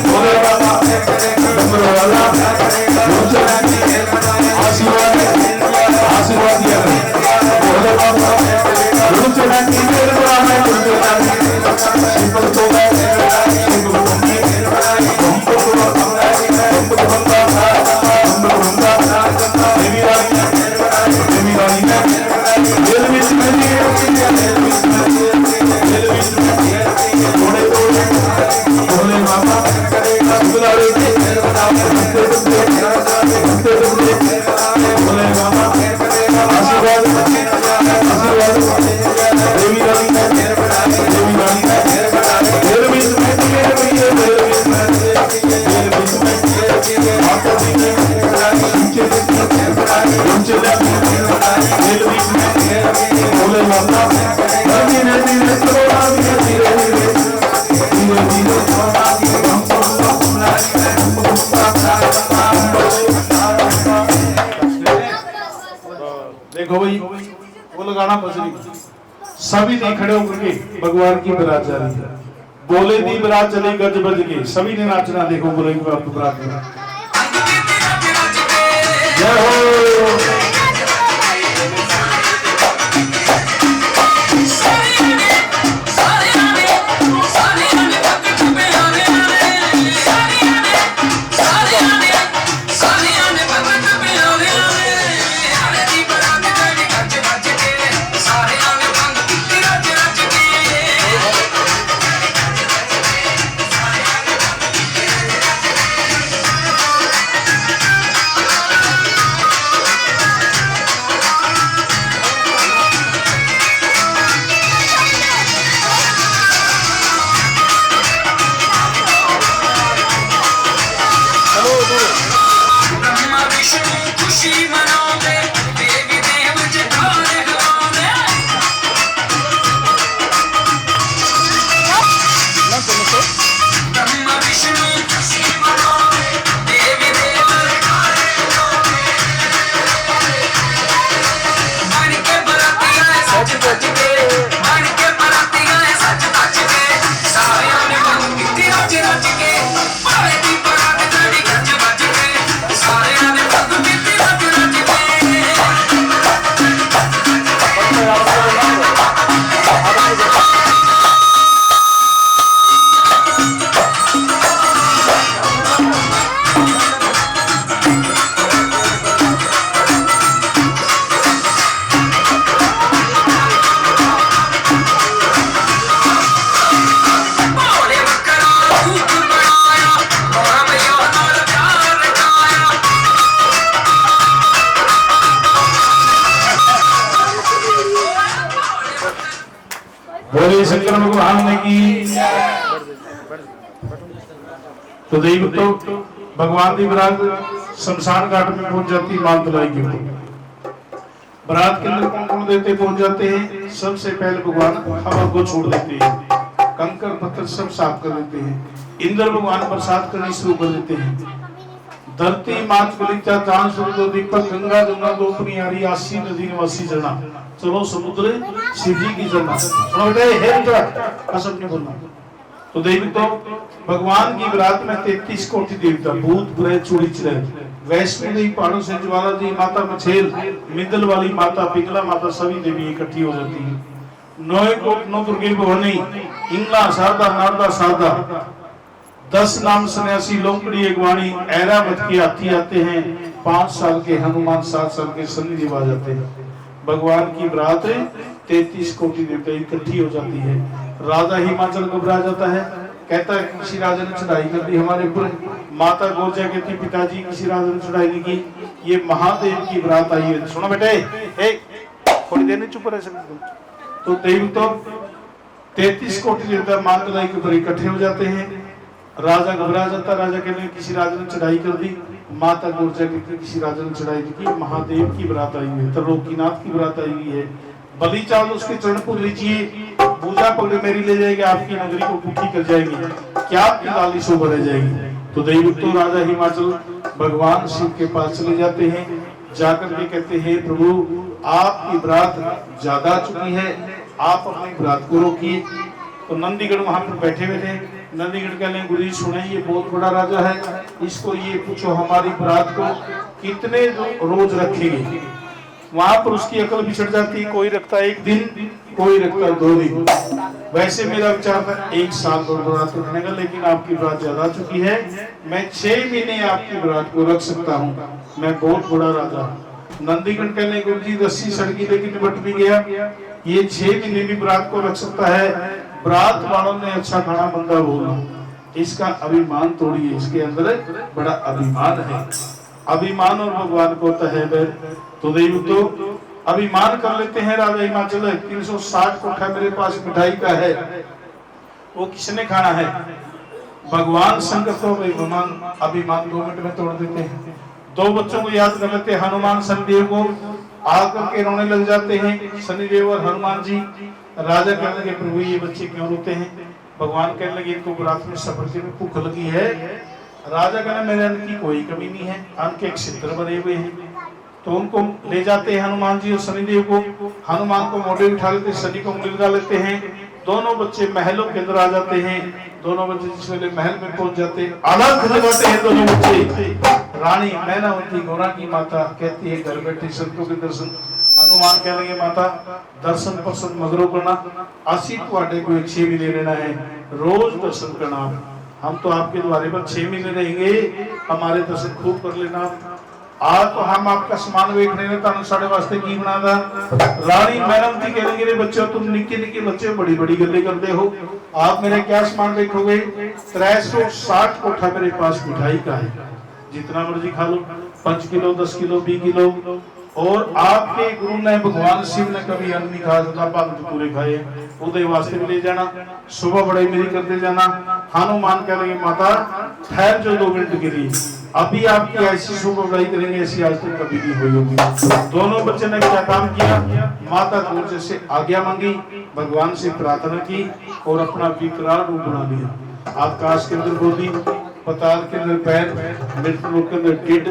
S1: भोले देखो भाई वो लगाना बजरी। सभी ने खड़े होकर के भगवान की बारात जा रही है। बोले दी बारात चली गज बज के, सभी ने नाचना। देखो बोले की बारात में जय हो। बोले शंकर भगवान ने की। तो देव तो भगवान की बारात शमशान घाट में पहुंच जाती। मान तलाई के बारात के अंदर कौन कौन देते पहुंच जाते हैं। सबसे पहले भगवान हवा को छोड़ देते हैं, कंकर पत्थर सब साफ कर देते हैं। इंद्र भगवान प्रसाद करनी शुरू कर देते हैं। धरती मात कलिता चांद सूर्य दीपक गंगा जमुना दो पुनियारी आसी नदी निवासी जना चलो समुद्र शिव जी की जना। सुनो बेटे हे बेटा असम ने बोलना। तो देवी तो भगवान की बारात में 33 कोटि देवता भूत प्रेत चूड़ी चिड़ै वैष्णो देवी पहाड़ों से ज्वाला जी माता मछेल मिंदल वाली माता पिंगला माता सभी देवी इकट्ठी हो जाती है। नौ कोट नौ दुर्गे भवानी इंगला शारदा नारदा शारदा 10 नाम सन्यासी लोमड़ी एगवाणी ऐरावत के हाथी आते हैं। 5 साल के हनुमान 7 साल के सन्नी जी आ जाते हैं। भगवान की बारात 33 कोटि देवता इकट्ठी हो जाती है। राजा हिमाचल घबरा जाता है, कहता है किसी राजा ने चढ़ाई कर दी हमारे ऊपर। माता गोरजा कहती पिताजी किसी राजा ने चढ़ाई नहीं की, ये महादेव की बारात आई है। सुनो बेटे, थोड़ी देर नहीं चुप रह सकते तुम। तो देव तो 33 कोटि देवता मातलाई के ऊपर इकट्ठे हो जाते हैं। राजा घबरा जाता, राजा कहने किसी राजा ने चढ़ाई कर दी। माता गोरजा कहती किसी राजा ने चढ़ाई की, महादेव की बारात आई हुई है, त्रिलोकीनाथ की बारात आई हुई है। बलि चावल उसके चरण को लीजिए, पूजा पकड़े मेरी ले जाएगी, आपकी नगरी को पुठी कर जाएगी, क्या आपकी लाली शोभा रह जाएगी। तो दैवतो राजा हिमाचल भगवान शिव के पास चले जाते हैं, जाकर के कहते हैं प्रभु आपकी बारात ज्यादा चुकी है, आप अपनी बारात को रोकिए। तो नंदीगण वहां पर बैठे हुए थे। नंदीगण कह लें गुरु जी सुने ये बहुत बड़ा राजा है, इसको ये पूछो हमारी बारात को कितने रोज रखेंगे। वहां पर उसकी अकल बिछड़ जाती, कोई रखता 1 दिन, कोई रखता 2 दिन। वैसे मेरा विचार था 1 साल और बारात रखने का, लेकिन आपकी बारात ज्यादा चुकी है, मैं 6 महीने आपकी बारात को रख सकता हूँ, मैं बहुत बड़ा राजा। नंदीगण कहने गुरु जी रस्सी सड़की लेकिन निपट भी गया, ये 6 महीने भी बारात को रख सकता है। बारात वालों ने अच्छा खाना बंदा बोला, इसका अभिमान तोड़िए, इसके अंदर बड़ा अभिमान है। अभिमान और भगवान को होता है बैर। तो देव तो अभिमान कर लेते हैं राजा हिमाचल, 360 कोठा मेरे पास मिठाई का है, वो किसने खाना है। भगवान संकट तो अभिमान 2 मिनट में तोड़ देते हैं। 2 बच्चों को याद कर लेते हैं, हनुमान शनिदेव को, आकर के रोने लग जाते हैं शनिदेव और हनुमान जी। राजा कहने लगे प्रभु ये बच्चे क्यों रोते हैं। भगवान कहने लगे इनको रात में सफर में भूख लगी है। राजा कहना मेरे अन्न की कोई कमी नहीं है, अन्न के क्षेत्र बने हुए हैं। तो उनको ले जाते हैं हनुमान जी और शनिदेव को, हनुमान को मोटे उठा लेते, शनि को उंगली लगा लेते हैं। दोनों बच्चे महलों के अंदर आ जाते हैं। दोनों बच्चे जिस वेले महल में पहुंच जाते हैं, अलग लगाते हैं दोनों बच्चे। रानी मैनावती गौरा की माता कहती है घर बैठे संतों के दर्शन। हनुमान कह लेंगे माता दर्शन पसंद मगरो करना, असी तुहाडे को 6 महीने रहना है, रोज दर्शन करना। हम तो आपके द्वारे पर 6 महीने रहेंगे, हमारे दर्शन खूब कर लेना। आज तो हम आपका समान वेखने ने तानु साढ़े वास्ते की बनादा। रानी मैनावती कह लेंगे रे बच्चों तुम निक्के निक्के बच्चे बड़ी बड़ी गल्लें करते हो, आप मेरे क्या समान देखोगे। 360 कोठा मेरे पास मिठाई का है, जितना मर्जी खा लो, 5 किलो 10 किलो 20 किलो। और आपके गुरु ने भगवान शिव ने कभी अन्न नहीं खाया, भक्त पूरे खाए, उदय वास्ते भी ले जाना, सुबह बड़ाई मेरी करते जाना। हनुमान कह रहे माता ठहर जो 2 मिनट के लिए, अभी आपकी ऐसी सुबह बड़ाई करेंगे ऐसी आज तक कभी नहीं हुई होगी। दोनों बच्चे ने क्या काम किया, माता गुरु से आज्ञा मांगी, भगवान से प्रार्थना की और अपना विकराल रूप बना लिया। आकाश के अंदर बोली, पताल के अंदर पैर, मृत्यु लोक के अंदर टिड,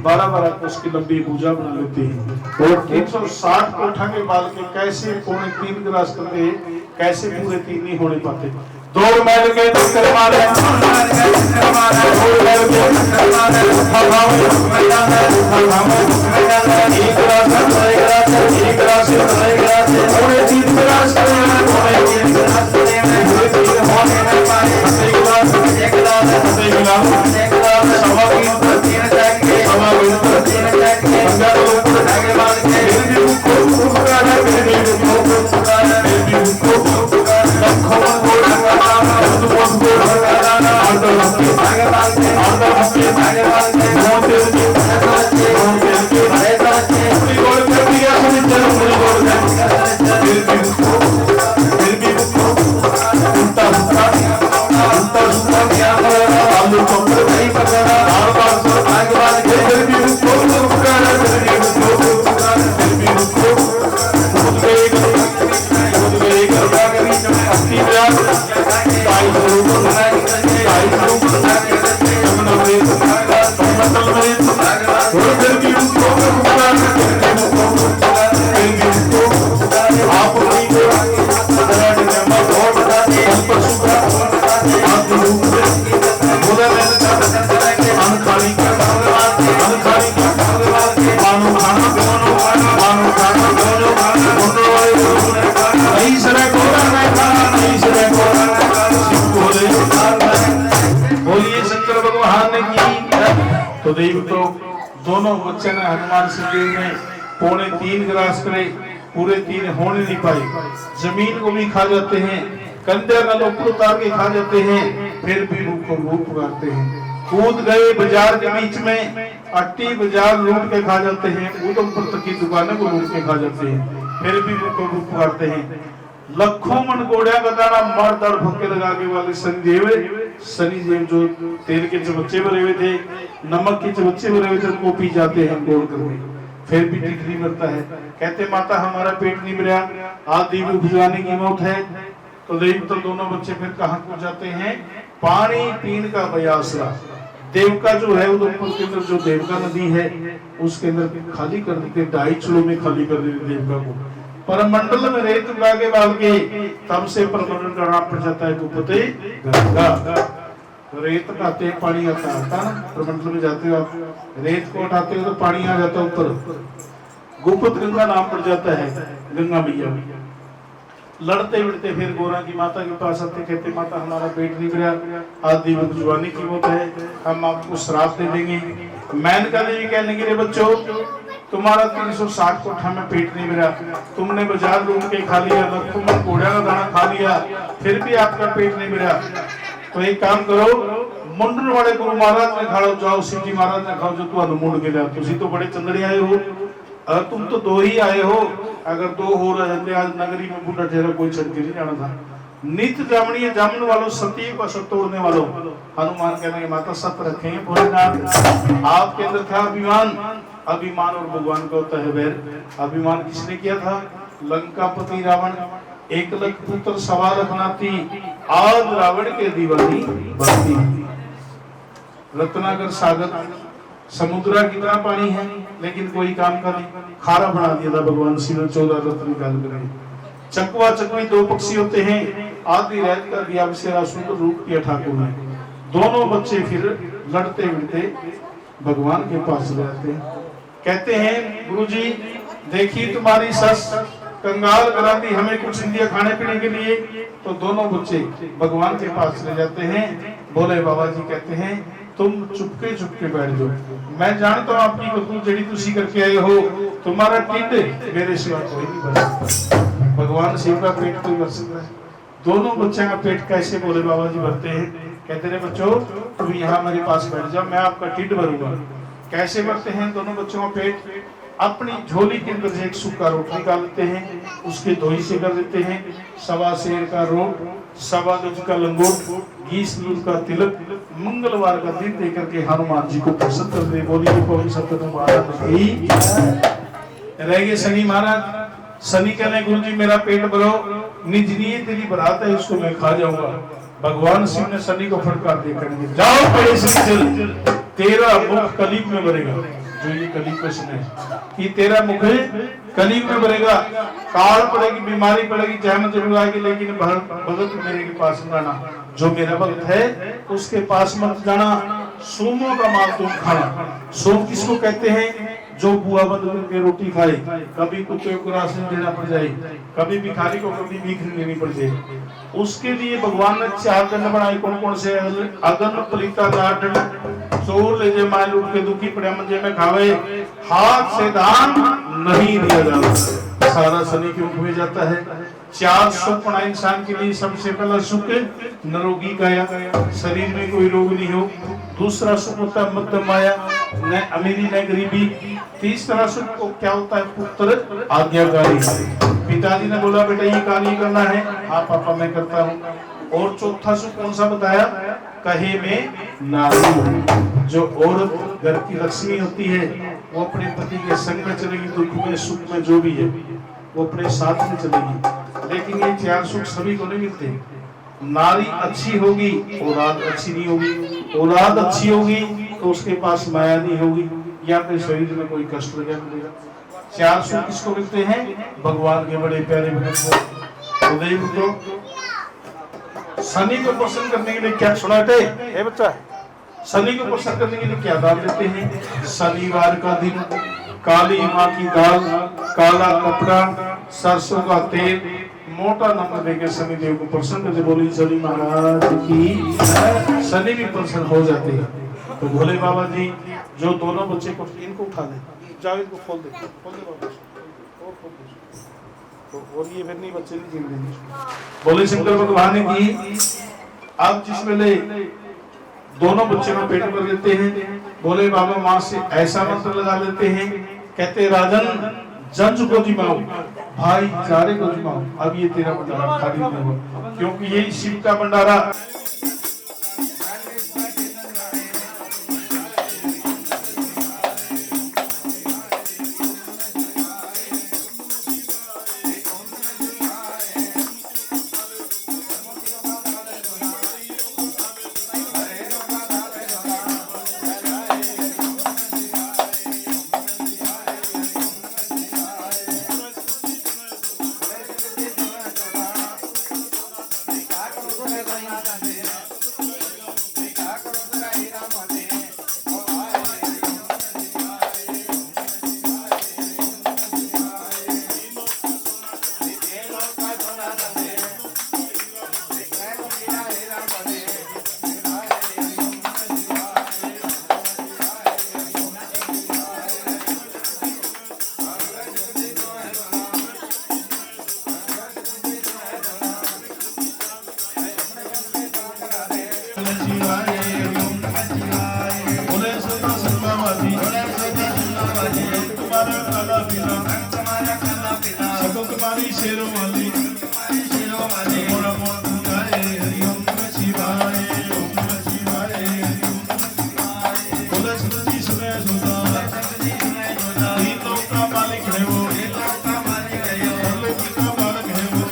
S1: 12-12 कोस की लंबी भुजा बना लेते हैं। और 360 कोठा के बाल के कैसे 3.25 गिलास करते हैं, कैसे पूरे 3 नहीं होने पाते। 2 मैल के चक्कर मारे, 2 मैल के चक्कर मारे, एक गिलास एक गिलास पूरे 3 गिलास तो देव तो दोनों बच्चे ने हनुमान सिंह ने 3.25 गिलास करे, पूरे 3 होने नहीं पाए। जमीन को भी खा जाते हैं, कंधे का लोग उतार के खा जाते हैं। फिर भी मुख को रूप पुकारते हैं। कूद गए बाजार के बीच में, अट्टी बाजार लूट के खा जाते हैं, उधमपुर तक की दुकानें को लूट के खा जाते हैं, फिर भी मुख को रूप पुकारते हैं। लखों मन गोड़िया का दाना मार दार भक्के लगा के वाले शनिदेव जो तेल के चमच्चे भरे हुए थे, नमक के चमच्चे भरे हुए थे, उनको पी जाते हैं गोड़ करके, फिर भी टिक नहीं मरता है। कहते माता हमारा पेट नहीं भरा, आज देवी भिजवाने की मौत है। तो देव तो दोनों बच्चे फिर कहाँ को जाते हैं, पानी पीने का बयासरा देवका जो है उधमपुर के अंदर जो देवका नदी है उसके अंदर खाली कर देते, 2.5 चलो में खाली कर देते देवका को। परमंडल में रेत उगा के बाल के, तब से परमंडल का नाम पड़ जाता है गुप्ते गंगा। रेत उठाते हैं पानी आता है, परमंडल में जाते हो आप, रेत को उठाते हो तो पानी आ जाता है ऊपर, गुप्त गंगा नाम पड़ जाता है गंगा मैया। लड़ते बिड़ते फिर गोरा की माता के पास आते, कहते माता हमारा पेट नहीं भरा, आज देवी भिजवाने की मौत है, हम आपको श्राप दे देंगे। मेनका देवी कहने लगी रे बच्चों, तुम्हारा 360 कोठा में पेट नहीं भरा, तुमने बाजार लूट के खा लिया, लखों मन घोड़ा का दाना खा लिया, फिर भी आपका पेट नहीं भरा। तो एक काम करो, मुंडन वाले गुरु महाराज ने खाओ जाओ, शिव जी महाराज ने खाओ जो तुम मुंड के लिया, तुम तो बड़े चंदड़े आए हो, अगर तुम तो 2 ही आए हो, अगर 2 हो रहे आज नगरी में बुढ़ा ठहरा कोई छड़ के नहीं जाना था। नित जामनी जामन वालों, सती को सत तोड़ने वालों, हनुमान कहने माता सत रखेंगे भोलेनाथ। आपके अंदर था अभिमान, अभिमान और भगवान का होता है वैर। अभिमान किसने किया था, लंकापति रावण, 1 लाख पुत्र सवाल अपनाती, आज रावण के दीवानी बनती। रत्नाकर सागर समुद्र कितना पानी है लेकिन कोई काम का नहीं, खारा बना दिया था भगवान शिव ने 14 रत्न निकाल कर। चकवा चकवी 2 पक्षी होते हैं, आधी रात का दिया विशेरा सुंदर रूप किया ठाकुर ने। दोनों बच्चे फिर लड़ते मिलते भगवान के पास जाते हैं, कहते हैं गुरुजी देखिए तुम्हारी सस कंगाल कराती हमें कुछ दिया खाने पीने के लिए। तो दोनों बच्चे भगवान के पास ले जाते हैं। बोले बाबा जी कहते हैं तुम चुपके चुपके बैठ जाओ, मैं जानता हूँ आपकी कपूर जड़ी तुसी करके आए हो, तुम्हारा टिड्ढ मेरे सिवा कोई नहीं भर सकता, भगवान शिव का पेट कोई भर सकता है। दोनों बच्चों का पेट कैसे बोले बाबा जी भरते हैं, कहते रहे बच्चों तुम यहाँ मेरे पास बैठ जाओ, मैं आपका टिड्ढ भरूंगा। कैसे भरते हैं दोनों बच्चों का पेट, अपनी झोली के अंदर से एक सूखा रोट निकाल लेते हैं, उसके दोही से कर देते हैं, 1.25 सेर का रोट, 1.25 दूध का लंगोट, 20 दूध का तिलक, मंगलवार का दिन देकर के हनुमान जी को प्रसन्न कर दे। बोलिए पवन सतगुरु महाराज की रह गए शनि महाराज। शनि कहने गुरु जी मेरा पेट भरो, निज नियत तेरी बरात है उसको मैं खा जाऊंगा। भगवान शिव ने शनि को फटकार देकर जाओ पेड़ से चल, तेरा मुख कलीब में भरेगा। जो ये कलीब को सुने कि तेरा मुख कलीब में भरेगा, काल पड़ेगी, बीमारी पड़ेगी, जहमत जरूर आएगी, लेकिन भगत मेरे के पास जाना, जो मेरा भक्त है उसके पास मत जाना। सोमों का माल तुम खाना। सोम किसको कहते हैं, जो बुआ बंद करके रोटी खाए, कभी कुत्ते को राशन देना पड़ जाए, कभी भिखारी को कभी भीख लेनी पड़ जाए, उसके लिए भगवान ने 4 दंड बनाए। कौन कौन से, अगन पलिता दाढ़, चोर ले जे माय लूट के दुखी पड़े मंजे में खावे, हाथ से दान नहीं दिया जाता, सारा शनि के मुख में जाता है। 4 सुख बना इंसान के लिए, सबसे पहला सुख निरोगी काया, शरीर में कोई रोग नहीं हो। दूसरा सुख होता है मध्यम माया, न अमीरी न गरीबी। तीसरा सुख को क्या होता है, पुत्र आज्ञाकारी। पिताजी ने बोला बेटा ये कार्य करना है, हाँ पापा मैं करता हूँ। और चौथा सुख कौन सा बताया, कहे में नारी। जो औरत घर की लक्ष्मी होती है वो अपने पति के संग में चलेगी, दुख में सुख में जो भी है वो अपने साथ में चलेगी। लेकिन ये 4 सुख सभी को नहीं मिलते। नारी अच्छी होगी, औलाद अच्छी नहीं होगी, औलाद अच्छी होगी तो उसके पास माया नहीं होगी, या फिर शरीर में कोई कष्ट लगा मिलेगा। 4 सुख किसको मिलते हैं, भगवान के बड़े प्यारे भक्त को। उदय तो शनि को प्रसन्न करने के लिए क्या सुना थे ए बच्चा, शनि को प्रसन्न करने के लिए क्या दान देते हैं। शनिवार का दिन काली माँ की दाल, काला कपड़ा, सरसों का तेल, मोटा नमक देकर शनि देव को प्रसन्न करते। बोली शनि महाराज की, शनि भी प्रसन्न हो जाते हैं। तो भोले बाबा जी जो दोनों बच्चे को, इनको उठा दे, जाओ इनको खोल दे बाबा, और खोल दे। तो और ये फिर नहीं बच्चे नहीं जीने देंगे। बोले शंकर भगवान की आप जिस वेले दोनों बच्चों का पेट भर देते हैं, बोले बाबा माँ से ऐसा मंत्र लगा देते हैं, कहते राजन जंज को जिमाओ, भाई चारे को जिमाओ, अब ये तेरा भंडारा खाली नहीं हुआ, क्योंकि ये शिव का भंडारा। तुम्हारी शेरों वाली मोड़ा मोड़ गाए हरि ओम नमः शिवाय, ओम नमः शिवाय, हरि ओम नमः शिवाय। बोले सतजी सुने सुना, तीन लोक का मालिक है वो, परलोकी का बालक है वो,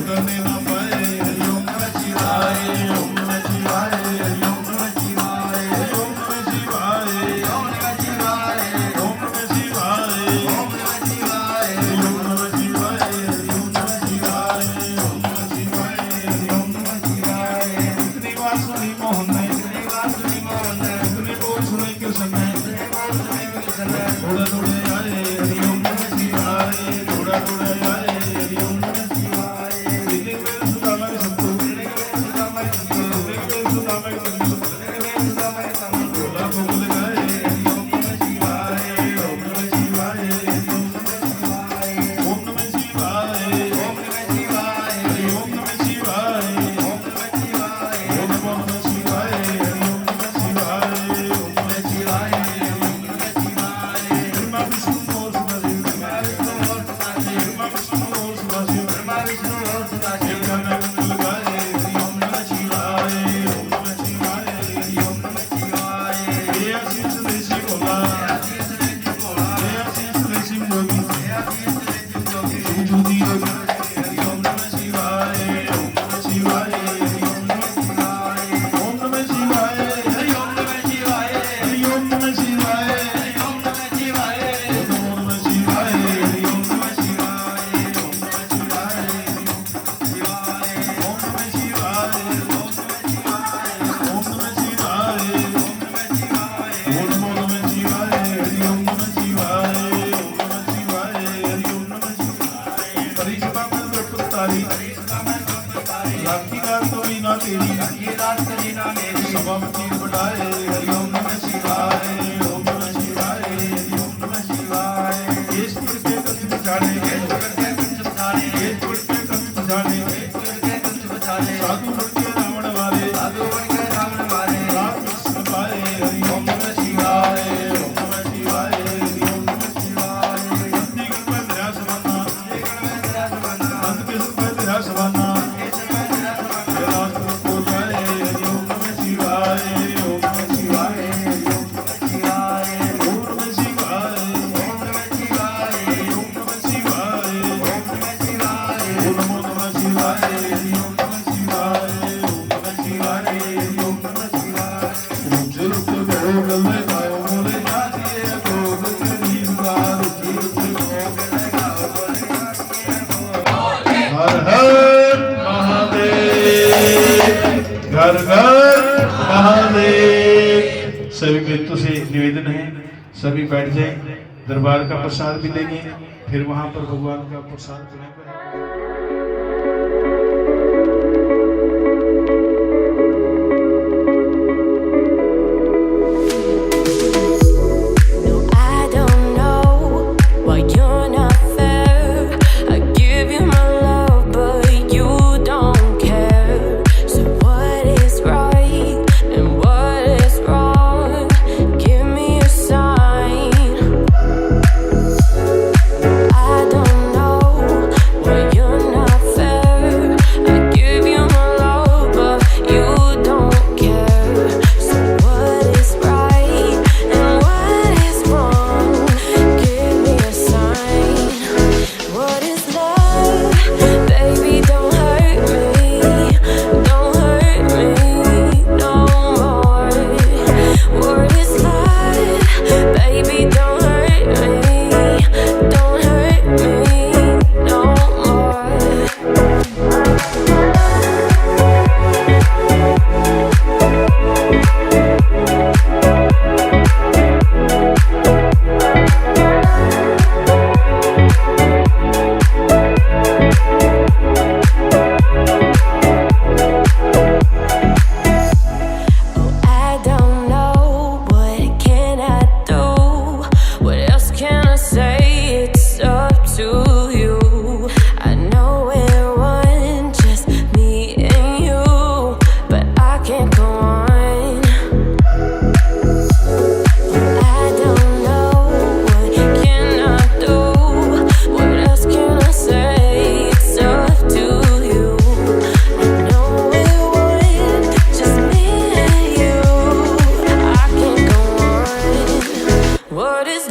S1: करने ना पाए हरि ओम नमः शिवाय, ओम नमः शिवाय, हरि ओम नमः शिवाय, ओम नमः शिवाय, ओम नमः शिवाय, ओम नमः शिवाय, ओम नमः शिवाय, हरि ओम नमः शिवाय, हरि ओम नमः शिवाय, ओम नमः शिवाय, हरि ओम नमः शिवाय। इतनी बात सुनी मोहन ने, इतनी बोल सुनी कृष्ण ने, थोड़ा थोड़े आए हरि ओम नमः शिवाय, थोड़ा थोड़े आए हरि ओम नमः शिवाय। दिल्ली में सुदामा के संतो, दिल्ली में सुदामा के संतो, बोला बोल गाए हरि ओम नमः शिवाय, ओम नमः शिवाय, हरि ओम नमः शिवाय, ओम नमः शिवाय, ओम नमः शिवाय, हरि ओम नमः शिवाय, ओम नमः शिवाय, ओम नमः शिवाय, हरि ओम नमः शिवाय, ओम नमः शिवाय, हरि ओम नमः शिवाय। ब्रह्मा विष्णु और शिवजी, ब्रह्मा विष्णु और शिवजी, एक गाना लगाए हरि ओम नमः शिवाय, ओम नमः शिवाय, हरि ओम नमः शिवाय। ये आशीष देशी बोला, ये आशीष देशी जोगी, जोगी योगी, हरि ओम नमः शिवाय, ओम नमः शिवाय, हरि ओम नमः शिवाय, ओम नमः शिवाय, हरि ओम नमः शिवाय, हरि ओम नमः शिवाय, हरि ओम नमः शिवाय, ओम नमः शिवाय, हरि ओम नमः शिवाय, ओम नमः शिवाय, हरि ओम नमः शिवाय, ओम नमः शिवाय, ओम नमः शिवाय, ओम नमः शिवाय, ओम नमः शिवाय, ओम नमः शिवाय, हरि ओम नमः शिवाय, ओम नमः शिवाय, हरि ओम नमः शिवाय। परिसभा में ब्रह्मचारी, लाठी रात तो मीना तेरी, सभा में चीर बढ़ाए हरि ओम नमः शिवाय, ओम नमः शिवाय, हरि ओम नमः शिवाय। ये सुर के कभी बचाने, ये सुर के कभी बचाने, साधु बन के रावण वाले, राम कृष्ण पाए हरि ओम नमः शिवाय, ओम नमः शिवाय, हरि ओम नमः शिवाय। नंदीगण में दया समाना, नंद के सिर पे दया समाना, कैलाश पर्वत को जाए हरि ओम नमः शिवाय, ओम नमः शिवाय, हरि ओम नमः शिवाय, ओम नमः शिवाय, ओम नमः शिवाय, ओम नमः शिवाय, ओम नमः शिवाय, ओम नमो नमः शिवाय, हरि ओम नमः शिवाय, ओम नमः शिवाय, हरि ओम नमः शिवाय। रुक रुक गले में गाओ बोले नाचिए को गली बार रुक रुक गाओ बोले नाचिए को। हर हर महादेव, घर घर महादेव। सभी भक्तों से निवेदन है, सभी बैठ जाएं, दरबार का प्रसाद भी लेंगे, फिर वहां पर भगवान का प्रसाद ग्रहण करेंगे।
S4: No, I don't know why you're not fair. I give you my love, but you don't care.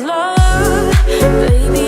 S4: love, baby.